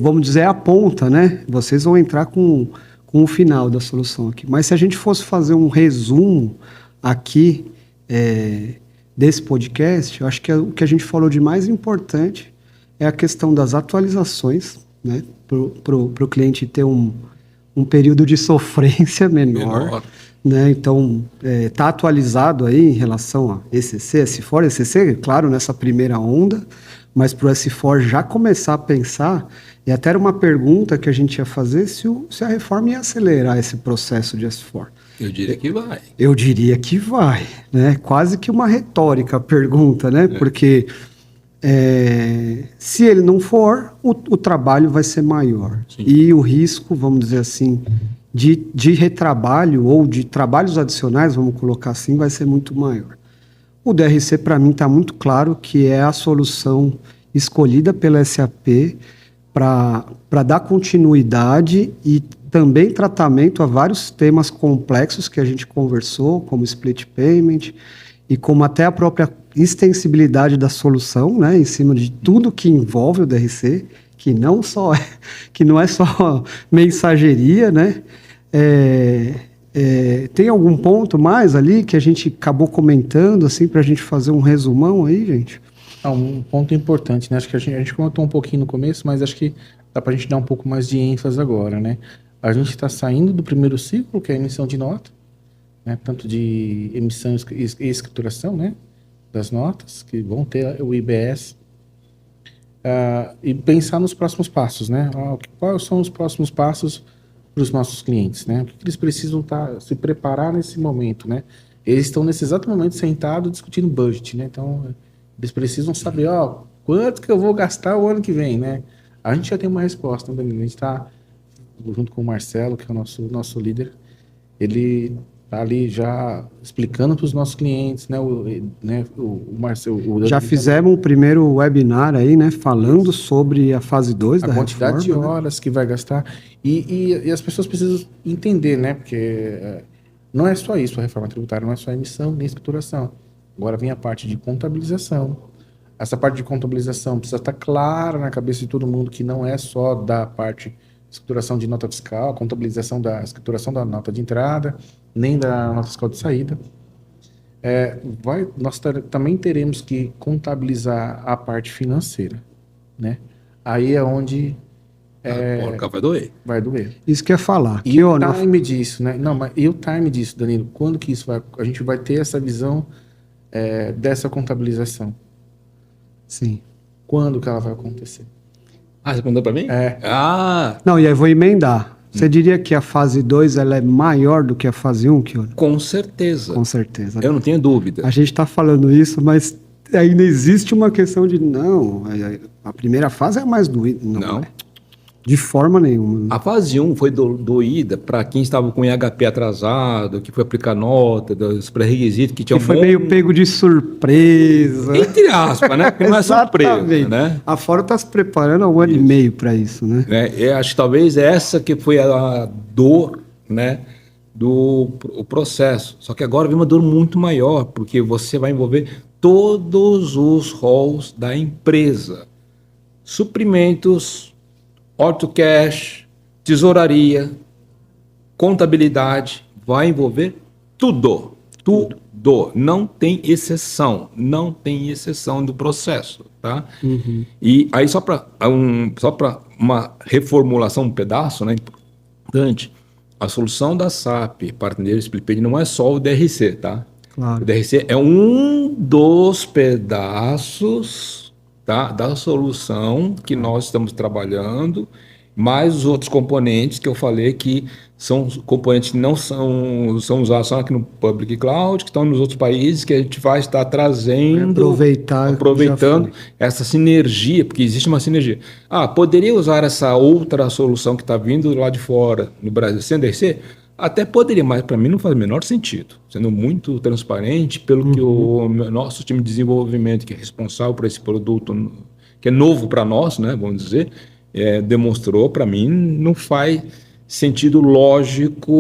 vamos dizer, a ponta, né? Vocês vão entrar com o final da solução aqui. Mas se a gente fosse fazer um resumo aqui desse podcast, eu acho que o que a gente falou de mais importante é a questão das atualizações, né? Para o cliente ter um período de sofrência menor. Né? Então, tá atualizado aí em relação a ECC, S4, ECC, claro, nessa primeira onda, mas para o S4 já começar a pensar, e até era uma pergunta que a gente ia fazer, se a reforma ia acelerar esse processo de S4. Eu diria que vai. Eu diria que vai, né? Quase que uma retórica pergunta, né? Porque se ele não for, o trabalho vai ser maior. Sim. E o risco, vamos dizer assim, de retrabalho ou de trabalhos adicionais, vamos colocar assim, vai ser muito maior. O DRC, para mim, está muito claro que é a solução escolhida pela SAP para dar continuidade e também tratamento a vários temas complexos que a gente conversou, como split payment e como até a própria extensibilidade da solução, né, em cima de tudo que envolve o DRC, que não é só mensageria, né? Tem algum ponto mais ali que a gente acabou comentando, assim, para a gente fazer um resumão aí, gente? Um ponto importante, né? Acho que a gente comentou um pouquinho no começo, mas acho que dá para a gente dar um pouco mais de ênfase agora, né? A gente está saindo do primeiro ciclo, que é a emissão de nota, né? Tanto de emissão e escrituração, né? Das notas, que vão ter o IBS, e pensar nos próximos passos, né? Quais são os próximos passos para os nossos clientes, né? O que eles precisam se preparar nesse momento, né? Eles estão nesse exato momento sentados discutindo budget, né? Então, eles precisam saber, quanto que eu vou gastar o ano que vem, né? A gente já tem uma resposta, né? A gente está junto com o Marcelo, que é o nosso líder, ele está ali já explicando para os nossos clientes, né? O Marcelo... Já fizemos o primeiro webinar aí, né? Falando sobre a fase 2 da reforma. A quantidade de horas que vai gastar. E as pessoas precisam entender, né? Porque não é só isso, a reforma tributária não é só emissão nem escrituração. Agora vem a parte de contabilização. Essa parte de contabilização precisa estar clara na cabeça de todo mundo que não é só da parte de escrituração de nota fiscal, contabilização da escrituração da nota de entrada, nem da nota fiscal de saída. Nós também teremos que contabilizar a parte financeira, né? Aí é onde... vai doer. Vai doer. Isso que eu ia falar. E o time disso, né? Não, mas e o time disso, Danilo? Quando que isso vai... A gente vai ter essa visão dessa contabilização? Sim. Quando que ela vai acontecer? Ah, você perguntou para mim? É. Ah, Não, e aí eu vou emendar. Você diria que a fase 2 ela é maior do que a fase 1, Kiona? com certeza. Com certeza. Eu não tenho dúvida. A gente está falando isso, mas ainda existe uma questão de não, a primeira fase é a mais doída. Não. É. De forma nenhuma. A fase 1 foi doída para quem estava com IHP atrasado, que foi aplicar nota, dos pré-requisitos, que tinha Que foi meio pego de surpresa. Entre aspas, né? Porque não é surpresa, né? A Fórum está se preparando há um ano e meio para isso, né? Eu acho que talvez essa que foi a dor, né, do o processo. Só que agora vem uma dor muito maior, porque você vai envolver todos os roles da empresa. Suprimentos, order to cash, tesouraria, contabilidade, vai envolver tudo. Tudo. Não tem exceção. Não tem exceção do processo, tá? Uhum. E aí só para uma reformulação, um pedaço, né, importante, a solução da SAP para atender o Split não é só o DRC, tá? Claro. O DRC é um dos pedaços, tá, da solução que nós estamos trabalhando, mais os outros componentes que eu falei que são componentes que não são usados só aqui no Public Cloud, que estão nos outros países, que a gente vai estar trazendo, aproveitando essa sinergia, porque existe uma sinergia. Poderia usar essa outra solução que está vindo lá de fora, no Brasil, sem DRC? Até poderia, mas para mim não faz o menor sentido. Sendo muito transparente, pelo que o nosso time de desenvolvimento, que é responsável por esse produto, que é novo para nós, né, vamos dizer, demonstrou, para mim, não faz sentido lógico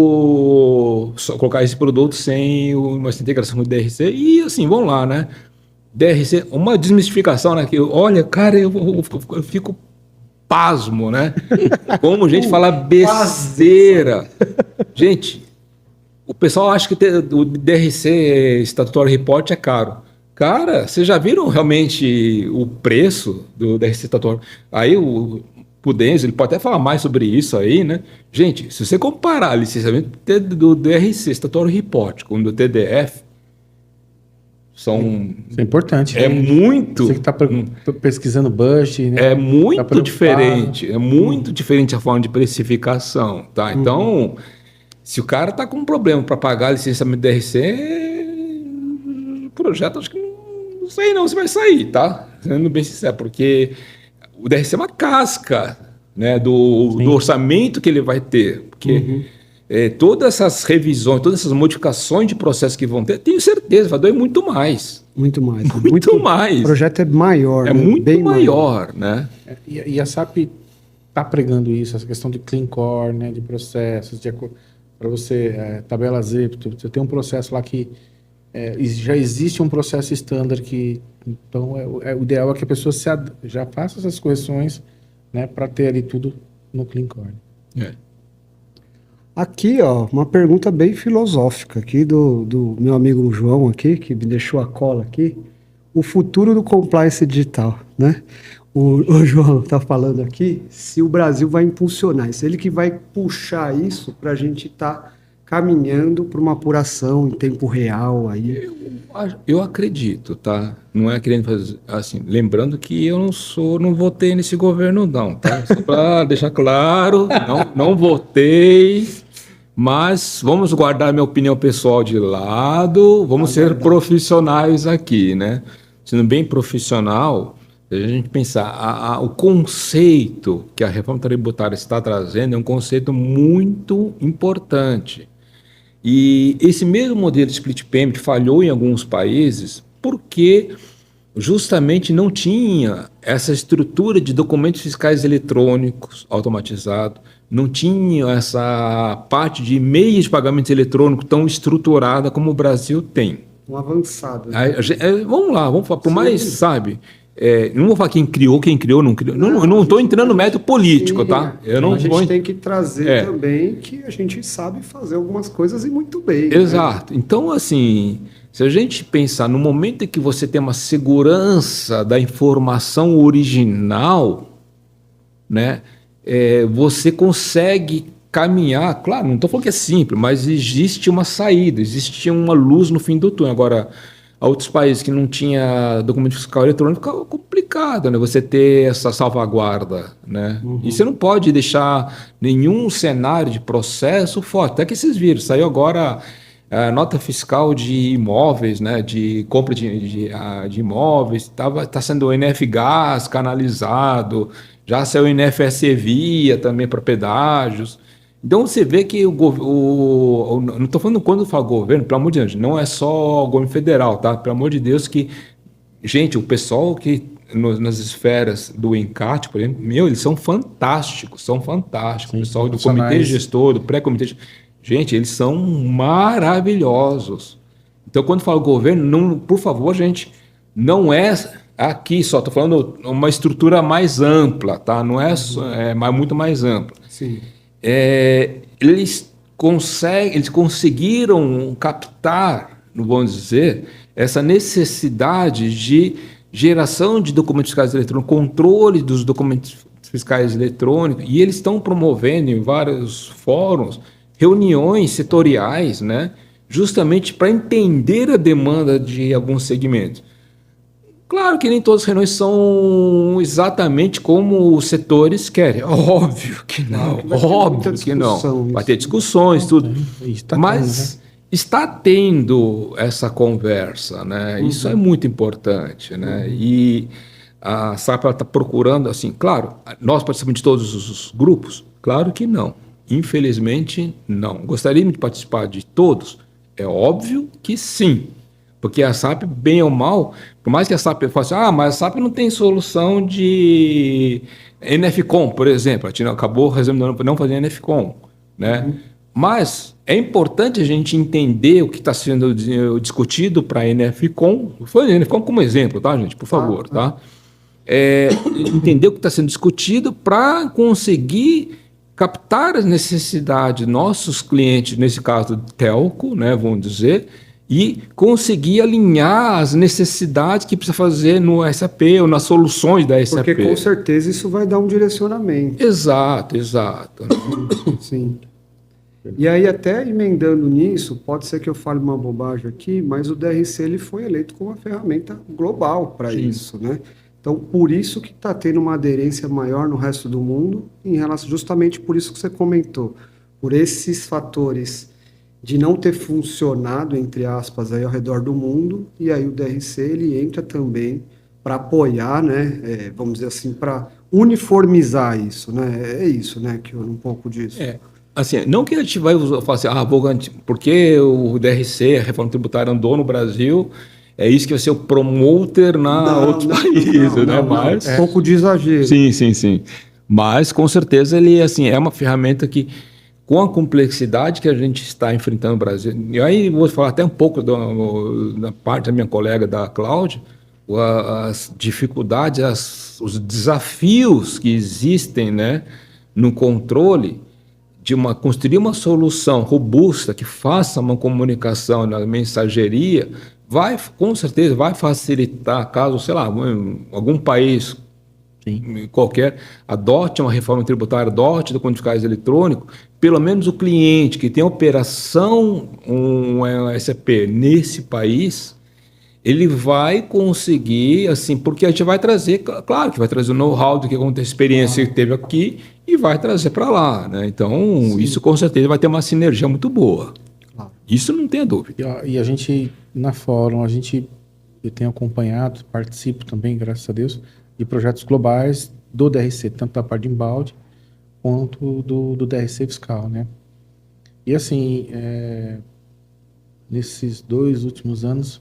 só colocar esse produto sem uma integração com o DRC. E assim, vamos lá, né? DRC, uma desmistificação, né? Que, olha, cara, eu fico pasmo, né? Como gente fala besteira. Gente, o pessoal acha que o DRC, Statutory Report, é caro. Cara, vocês já viram realmente o preço do DRC Statutory? Aí o Denzo, ele pode até falar mais sobre isso aí, né? Gente, se você comparar o licenciamento do DRC, Statutory Report, com o do TDF, Isso é importante. É muito... Você que está pesquisando budget, né? É muito diferente. É muito diferente a forma de precificação, tá? Então, se o cara está com um problema para pagar licenciamento do DRC, o projeto acho que não sei não se vai sair, tá? Sendo bem sincero, porque o DRC é uma casca, né, do orçamento que ele vai ter. Porque todas essas revisões, todas essas modificações de processo que vão ter, tenho certeza, vai doer muito mais. Muito mais. Muito mais. O projeto é maior. É, né? Muito bem maior, né? E a SAP está pregando isso, essa questão de clean core, né, de processos, para você, tabela ZIP, você tem um processo lá que já existe um processo standard que, então, o ideal é que a pessoa já faça essas correções, né, para ter ali tudo no clean core. Aqui, ó, uma pergunta bem filosófica aqui do meu amigo João aqui, que me deixou a cola aqui. O futuro do compliance digital, né? O João está falando aqui se o Brasil vai impulsionar isso. Ele que vai puxar isso para a gente estar caminhando para uma apuração em tempo real aí. Eu acredito, tá? Não é querendo fazer assim, lembrando que eu não votei nesse governo não, tá? Só para deixar claro, não votei, mas vamos guardar minha opinião pessoal de lado, vamos ser profissionais aqui, né? Sendo bem profissional, se a gente pensar, o conceito que a reforma tributária está trazendo é um conceito muito importante. E esse mesmo modelo de split payment falhou em alguns países porque justamente não tinha essa estrutura de documentos fiscais eletrônicos automatizados, não tinha essa parte de meios de pagamentos eletrônicos tão estruturada como o Brasil tem. Um avançado. Né? Vamos lá, vamos falar, por mais, sabe... não vou falar quem criou, não criou. Eu não estou entrando no método político, tá? A gente tem que trazer também que a gente sabe fazer algumas coisas e muito bem. Exato. Né? Então, assim, se a gente pensar no momento em que você tem uma segurança da informação original, né, você consegue caminhar. Claro, não estou falando que é simples, mas existe uma saída, existe uma luz no fim do túnel. Agora, a outros países que não tinha documento fiscal eletrônico, ficava complicado, né? Você ter essa salvaguarda, né? E você não pode deixar nenhum cenário de processo fora. Até que vocês viram, saiu agora a nota fiscal de imóveis, né? De compra de imóveis, tá sendo o NF-Gás canalizado, já saiu o NF-SE Via também para pedágios. Então você vê que não estou falando quando eu falo governo, pelo amor de Deus, não é só o governo federal, tá? Pelo amor de Deus que, gente, o pessoal que nas esferas do ENCAT, por exemplo, eles são fantásticos, são fantásticos. Sim, o pessoal do comitê gestor, do pré-comitê, gente, eles são maravilhosos. Então quando falo governo, não, por favor, gente, não é aqui só, estou falando uma estrutura mais ampla, tá? Não é, muito mais ampla. Sim. Eles conseguiram captar, vamos dizer, essa necessidade de geração de documentos fiscais eletrônicos, controle dos documentos fiscais eletrônicos, e eles estão promovendo em vários fóruns reuniões setoriais, né, justamente para entender a demanda de alguns segmentos. Claro que nem todas as reuniões são exatamente como os setores querem. Óbvio que não. Óbvio que não. Vai ter discussões, tudo. Mas está tendo essa conversa, né? Isso é muito importante, né? E a SAP está procurando, assim, claro, nós participamos de todos os grupos? Claro que não. Infelizmente, não. Gostaríamos de participar de todos? É óbvio que sim. Porque a SAP, bem ou mal, por mais que a SAP fale assim, mas a SAP não tem solução de NFCOM, por exemplo. A gente acabou resolvendo não fazer NFCOM, né? Mas é importante a gente entender o que está sendo discutido para a NFCOM. Foi a NFCOM como exemplo, tá, gente? Por favor, tá? Entender o que está sendo discutido para conseguir captar as necessidades dos nossos clientes, nesse caso do telco, né, vamos dizer, e conseguir alinhar as necessidades que precisa fazer no SAP ou nas soluções da SAP. Porque com certeza isso vai dar um direcionamento. Exato. Sim. E aí, até emendando nisso, pode ser que eu fale uma bobagem aqui, mas o DRC ele foi eleito como uma ferramenta global para isso, né? Então, por isso que está tendo uma aderência maior no resto do mundo, em relação, justamente por isso que você comentou, por esses fatores de não ter funcionado, entre aspas, aí ao redor do mundo, e aí o DRC ele entra também para apoiar, né, vamos dizer assim, para uniformizar isso, né, é isso, né, que eu um pouco disso. Assim, não que a gente vai falar assim, porque o DRC, a reforma tributária, andou no Brasil, é isso que vai ser o promoter outros países, né, mas... Um pouco de exagero. Sim. Mas, com certeza, ele assim, é uma ferramenta que, com a complexidade que a gente está enfrentando no Brasil, e aí vou falar até um pouco da parte da minha colega da Cláudia, as dificuldades, os desafios que existem, né, no controle de construir uma solução robusta que faça uma comunicação na mensageria, com certeza vai facilitar, caso, sei lá, algum país qualquer adote uma reforma tributária, adote documentos fiscais eletrônicos, pelo menos o cliente que tem operação SAP nesse país, ele vai conseguir, assim, porque a gente vai trazer, claro que vai trazer o know-how do que acontece, a experiência que teve aqui e vai trazer para lá, né? Então, isso com certeza vai ter uma sinergia muito boa. Isso não tem dúvida. E a gente, na Fórum, eu tenho acompanhado, participo também, graças a Deus, de projetos globais do DRC, tanto da parte de embalde quanto do DRC fiscal, né? E assim, nesses 2 últimos anos,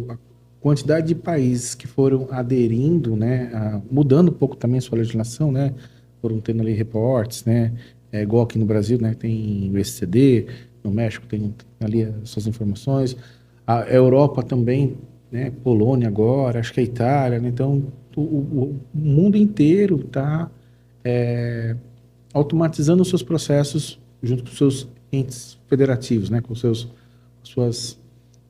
a quantidade de países que foram aderindo, né, mudando um pouco também a sua legislação, né, foram tendo ali reportes, né, igual aqui no Brasil, né, tem o SCD, no México tem ali as suas informações, a Europa também, né, Polônia agora, acho que a Itália, né, então o mundo inteiro está automatizando os seus processos junto com os seus entes federativos, né, com suas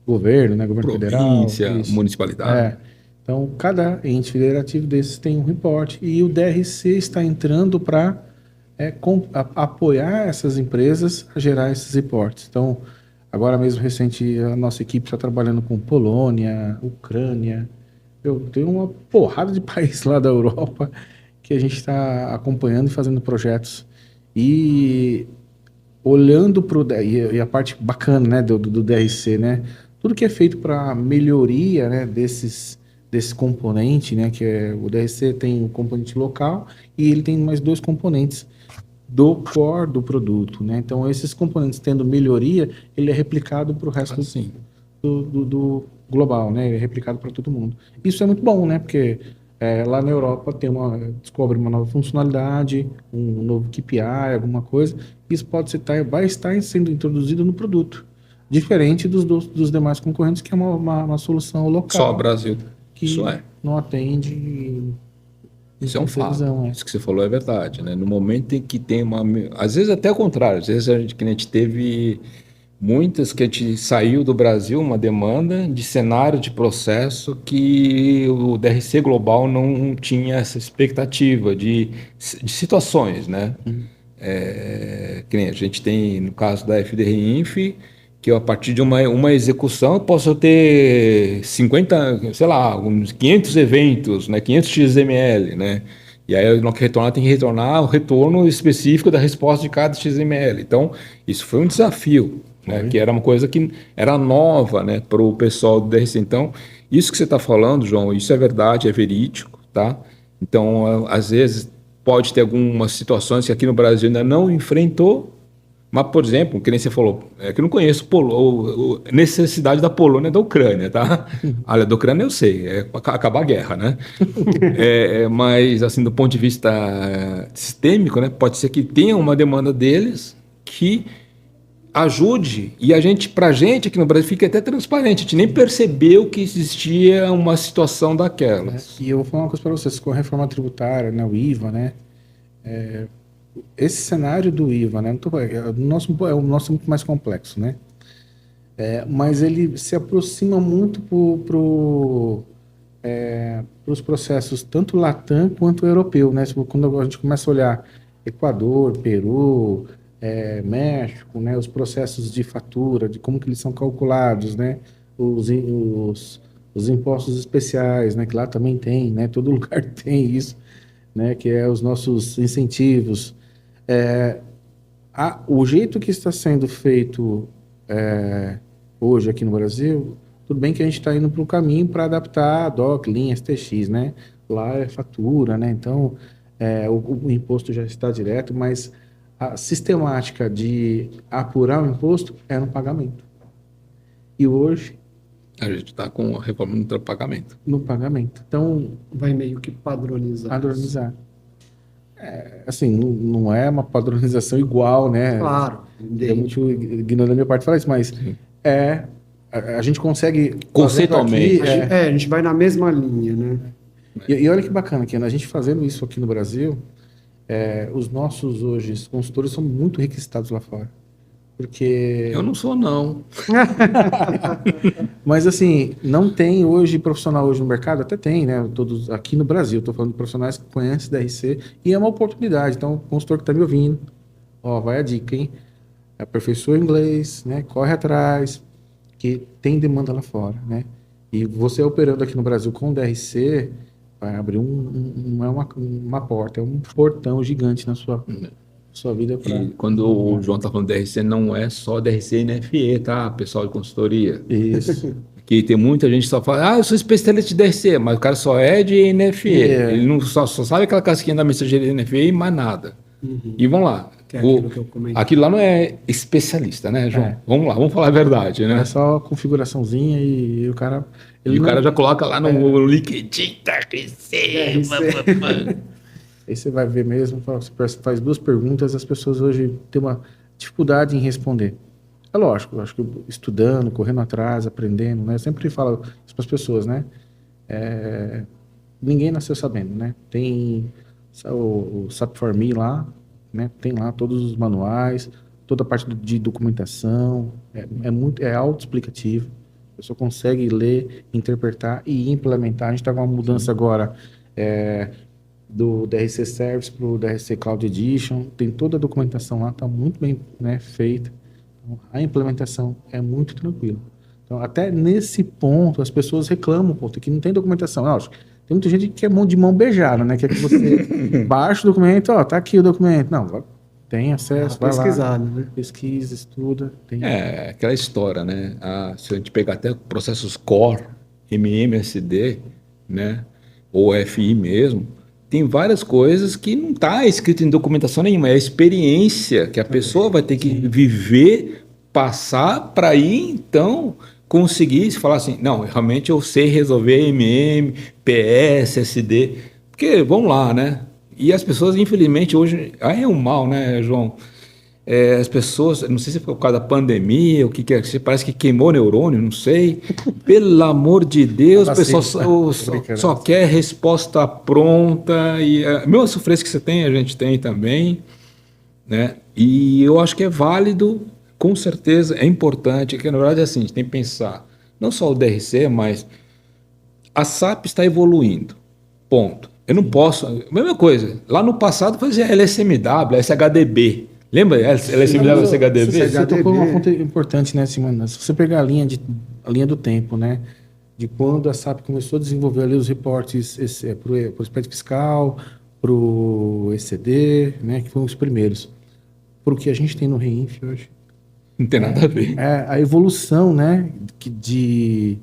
governo, né, governo província, federal, municipalidade. Então, cada ente federativo desses tem um reporte e o DRC está entrando para apoiar essas empresas a gerar esses reportes. Então, Agora mesmo, recente, a nossa equipe está trabalhando com Polônia, Ucrânia. Tem uma porrada de países lá da Europa que a gente está acompanhando e fazendo projetos. E olhando para o... E a parte bacana, né, do DRC, né? Tudo que é feito para melhoria, né, desse componente, né, que é o DRC tem um componente local e ele tem mais 2 componentes do core do produto, né? Então, esses componentes tendo melhoria, ele é replicado para o resto do global, né? Ele é replicado para todo mundo. Isso é muito bom, né? Porque lá na Europa descobre uma nova funcionalidade, um novo KPI, alguma coisa, isso vai estar sendo introduzido no produto, diferente dos demais concorrentes, que é uma solução local. Só o Brasil. Que isso não atende. Isso é um fato. Isso que você falou é verdade, né? No momento em que tem às vezes até o contrário, às vezes a gente teve muitas que a gente saiu do Brasil, uma demanda de cenário de processo que o DRC Global não tinha essa expectativa de situações, né? Que nem a gente tem no caso da FDR-Inf, que a partir de uma execução eu posso ter 50, sei lá, uns 500 eventos, né, 500 XML, né? E aí no que retornar tem que retornar o retorno específico da resposta de cada XML. Então, isso foi um desafio, né, que era uma coisa que era nova, né, para o pessoal do DRC. Então, isso que você está falando, João, isso é verdade, é verídico, tá? Então, às vezes pode ter algumas situações que aqui no Brasil ainda não enfrentou, mas, por exemplo, que nem você falou, que eu não conheço necessidade da Polônia e da Ucrânia, tá? Olha, da Ucrânia eu sei, acabar a guerra, né? Mas, assim, do ponto de vista sistêmico, né, pode ser que tenha uma demanda deles que ajude, e pra gente aqui no Brasil fica até transparente, a gente nem percebeu que existia uma situação daquelas. E eu vou falar uma coisa para vocês, com a reforma tributária, né, o IVA, né? Esse cenário do IVA, né? O nosso é muito mais complexo, né? Mas ele se aproxima muito para os processos tanto Latam quanto europeu, né? Quando a gente começa a olhar Equador, Peru, México, né? Os processos de fatura, de como que eles são calculados, né? Os impostos especiais, né? Que lá também tem, né? Todo lugar tem isso, né? Que é os nossos incentivos. O jeito que está sendo feito hoje aqui no Brasil, tudo bem que a gente está indo para um caminho para adaptar a DOC, Lean, STX, né? Lá é fatura, né? Então, o imposto já está direto, mas a sistemática de apurar o imposto é no pagamento. E hoje... A gente está com a reforma no pagamento. No pagamento. Então... vai meio que padronizar. Padronizar. Assim, não é uma padronização igual, né? Claro. É muito ignorante da minha parte falar isso, mas a gente consegue... Conceitualmente. Aqui, a gente vai na mesma linha, né? E olha que bacana, que a gente fazendo isso aqui no Brasil, os nossos hoje consultores são muito requisitados lá fora. Porque... Eu não sou, não. Mas, assim, não tem hoje profissional hoje no mercado? Até tem, né? Todos aqui no Brasil. Estou falando de profissionais que conhecem DRC e é uma oportunidade. Então, o consultor que está me ouvindo, vai a dica, hein? Aperfeiçoa o inglês, né? Corre atrás, que tem demanda lá fora, né? E você operando aqui no Brasil com o DRC, vai abrir não é uma porta, é um portão gigante na sua vida. E quando o João está falando DRC, não é só DRC e NFE, tá? Pessoal de consultoria. Isso. Que tem muita gente que só fala, eu sou especialista de DRC, mas o cara só é de NFE. Ele não só sabe aquela casquinha da mensageria de NFE e mais nada. E vamos lá. Aquilo lá não é especialista, né, João? Vamos lá, vamos falar a verdade, né? É só configuraçãozinha e o cara... o cara já coloca lá no LinkedIn, DRC. Aí você vai ver mesmo, você faz 2 perguntas, as pessoas hoje têm uma dificuldade em responder. É lógico, eu acho que estudando, correndo atrás, aprendendo, né? Eu sempre falo isso para as pessoas, né? Ninguém nasceu sabendo, né? Tem o SAP for Me lá, né? Tem lá todos os manuais, toda a parte de documentação, é autoexplicativo. A pessoa consegue ler, interpretar e implementar. A gente está com uma mudança agora do DRC Service para o DRC Cloud Edition, tem toda a documentação lá, está muito bem, né, feita, Então, a implementação é muito tranquila. Então, até nesse ponto, as pessoas reclamam, que não tem documentação. Não, tem muita gente que é de mão beijada, né? Quer que você baixe o documento, tá aqui o documento. Não, tem acesso, vai pesquisado, lá, né? pesquisa, estuda. Tem... É, aquela história, né? Se a gente pegar até processos core, MMSD, né? Ou FI mesmo, tem várias coisas que não está escrito em documentação nenhuma. É a experiência que a pessoa vai ter que viver, passar para aí, então, conseguir falar assim, não, realmente eu sei resolver MM, PS, SD. Porque, vamos lá, né? E as pessoas, infelizmente, hoje... Aí é um mal, né, João? As pessoas, não sei se foi por causa da pandemia, o que é, parece que queimou neurônio, não sei. Pelo amor de Deus, o pessoal só quer resposta pronta. E a mesma sofrência que você tem, a gente tem também. Né? E eu acho que é válido, com certeza, é importante, porque na verdade é assim, a gente tem que pensar, não só o DRC, mas a SAP está evoluindo, ponto. Eu não posso... Mesma coisa, lá no passado fazia LSMW, SHDB. Lembra? LSMW, SHDB? Você tocou uma ponto importante, né, Simona? Se você pegar a linha do tempo, né? De quando a SAP começou a desenvolver ali os reportes para o SPED fiscal, para o ECD, né? Que foram os primeiros. Para o que a gente tem no REINF hoje. Não tem nada a ver. A evolução, né? De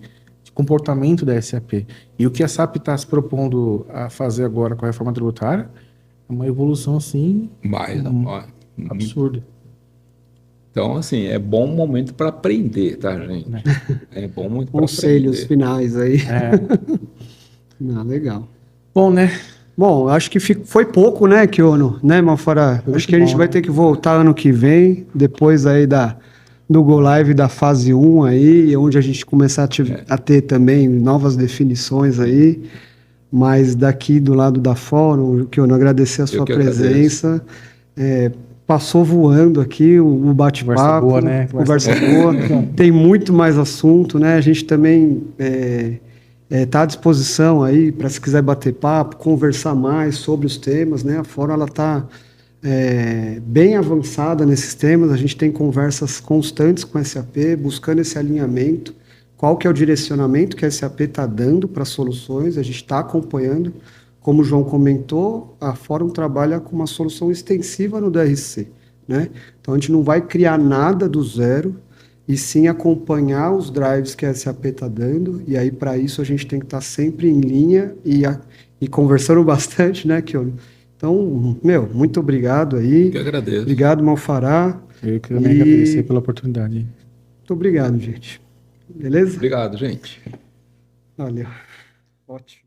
comportamento da SAP. E o que a SAP está se propondo a fazer agora com a reforma tributária é uma evolução, assim... absurda. Então, assim, é bom momento para aprender, tá, gente? É bom momento para aprender. Conselhos finais aí. Legal. Bom, né? Bom, acho que foi pouco, né, Kiono? Né, Malfará? Acho que a gente vai ter que voltar ano que vem, depois aí do Go Live da fase 1 aí, onde a gente começar a ter também novas definições aí. Mas daqui do lado da Fórum, Kiono, agradecer a sua presença. Passou voando aqui o bate-papo. Conversa boa, né? Conversa boa. Tem muito mais assunto, né? A gente também está à disposição aí para se quiser bater papo, conversar mais sobre os temas, né? A Fórum está bem avançada nesses temas. A gente tem conversas constantes com a SAP, buscando esse alinhamento. Qual que é o direcionamento que a SAP está dando para soluções? A gente está acompanhando. Como o João comentou, a Fórum trabalha com uma solução extensiva no DRC, né? Então, a gente não vai criar nada do zero, e sim acompanhar os drives que a SAP está dando, e aí, para isso, a gente tem que estar sempre em linha e conversando bastante, né, Kiono? Então, muito obrigado aí. Eu agradeço. Obrigado, Malfará. Eu queria me agradecer pela oportunidade. Muito obrigado, gente. Beleza? Obrigado, gente. Valeu. Ótimo.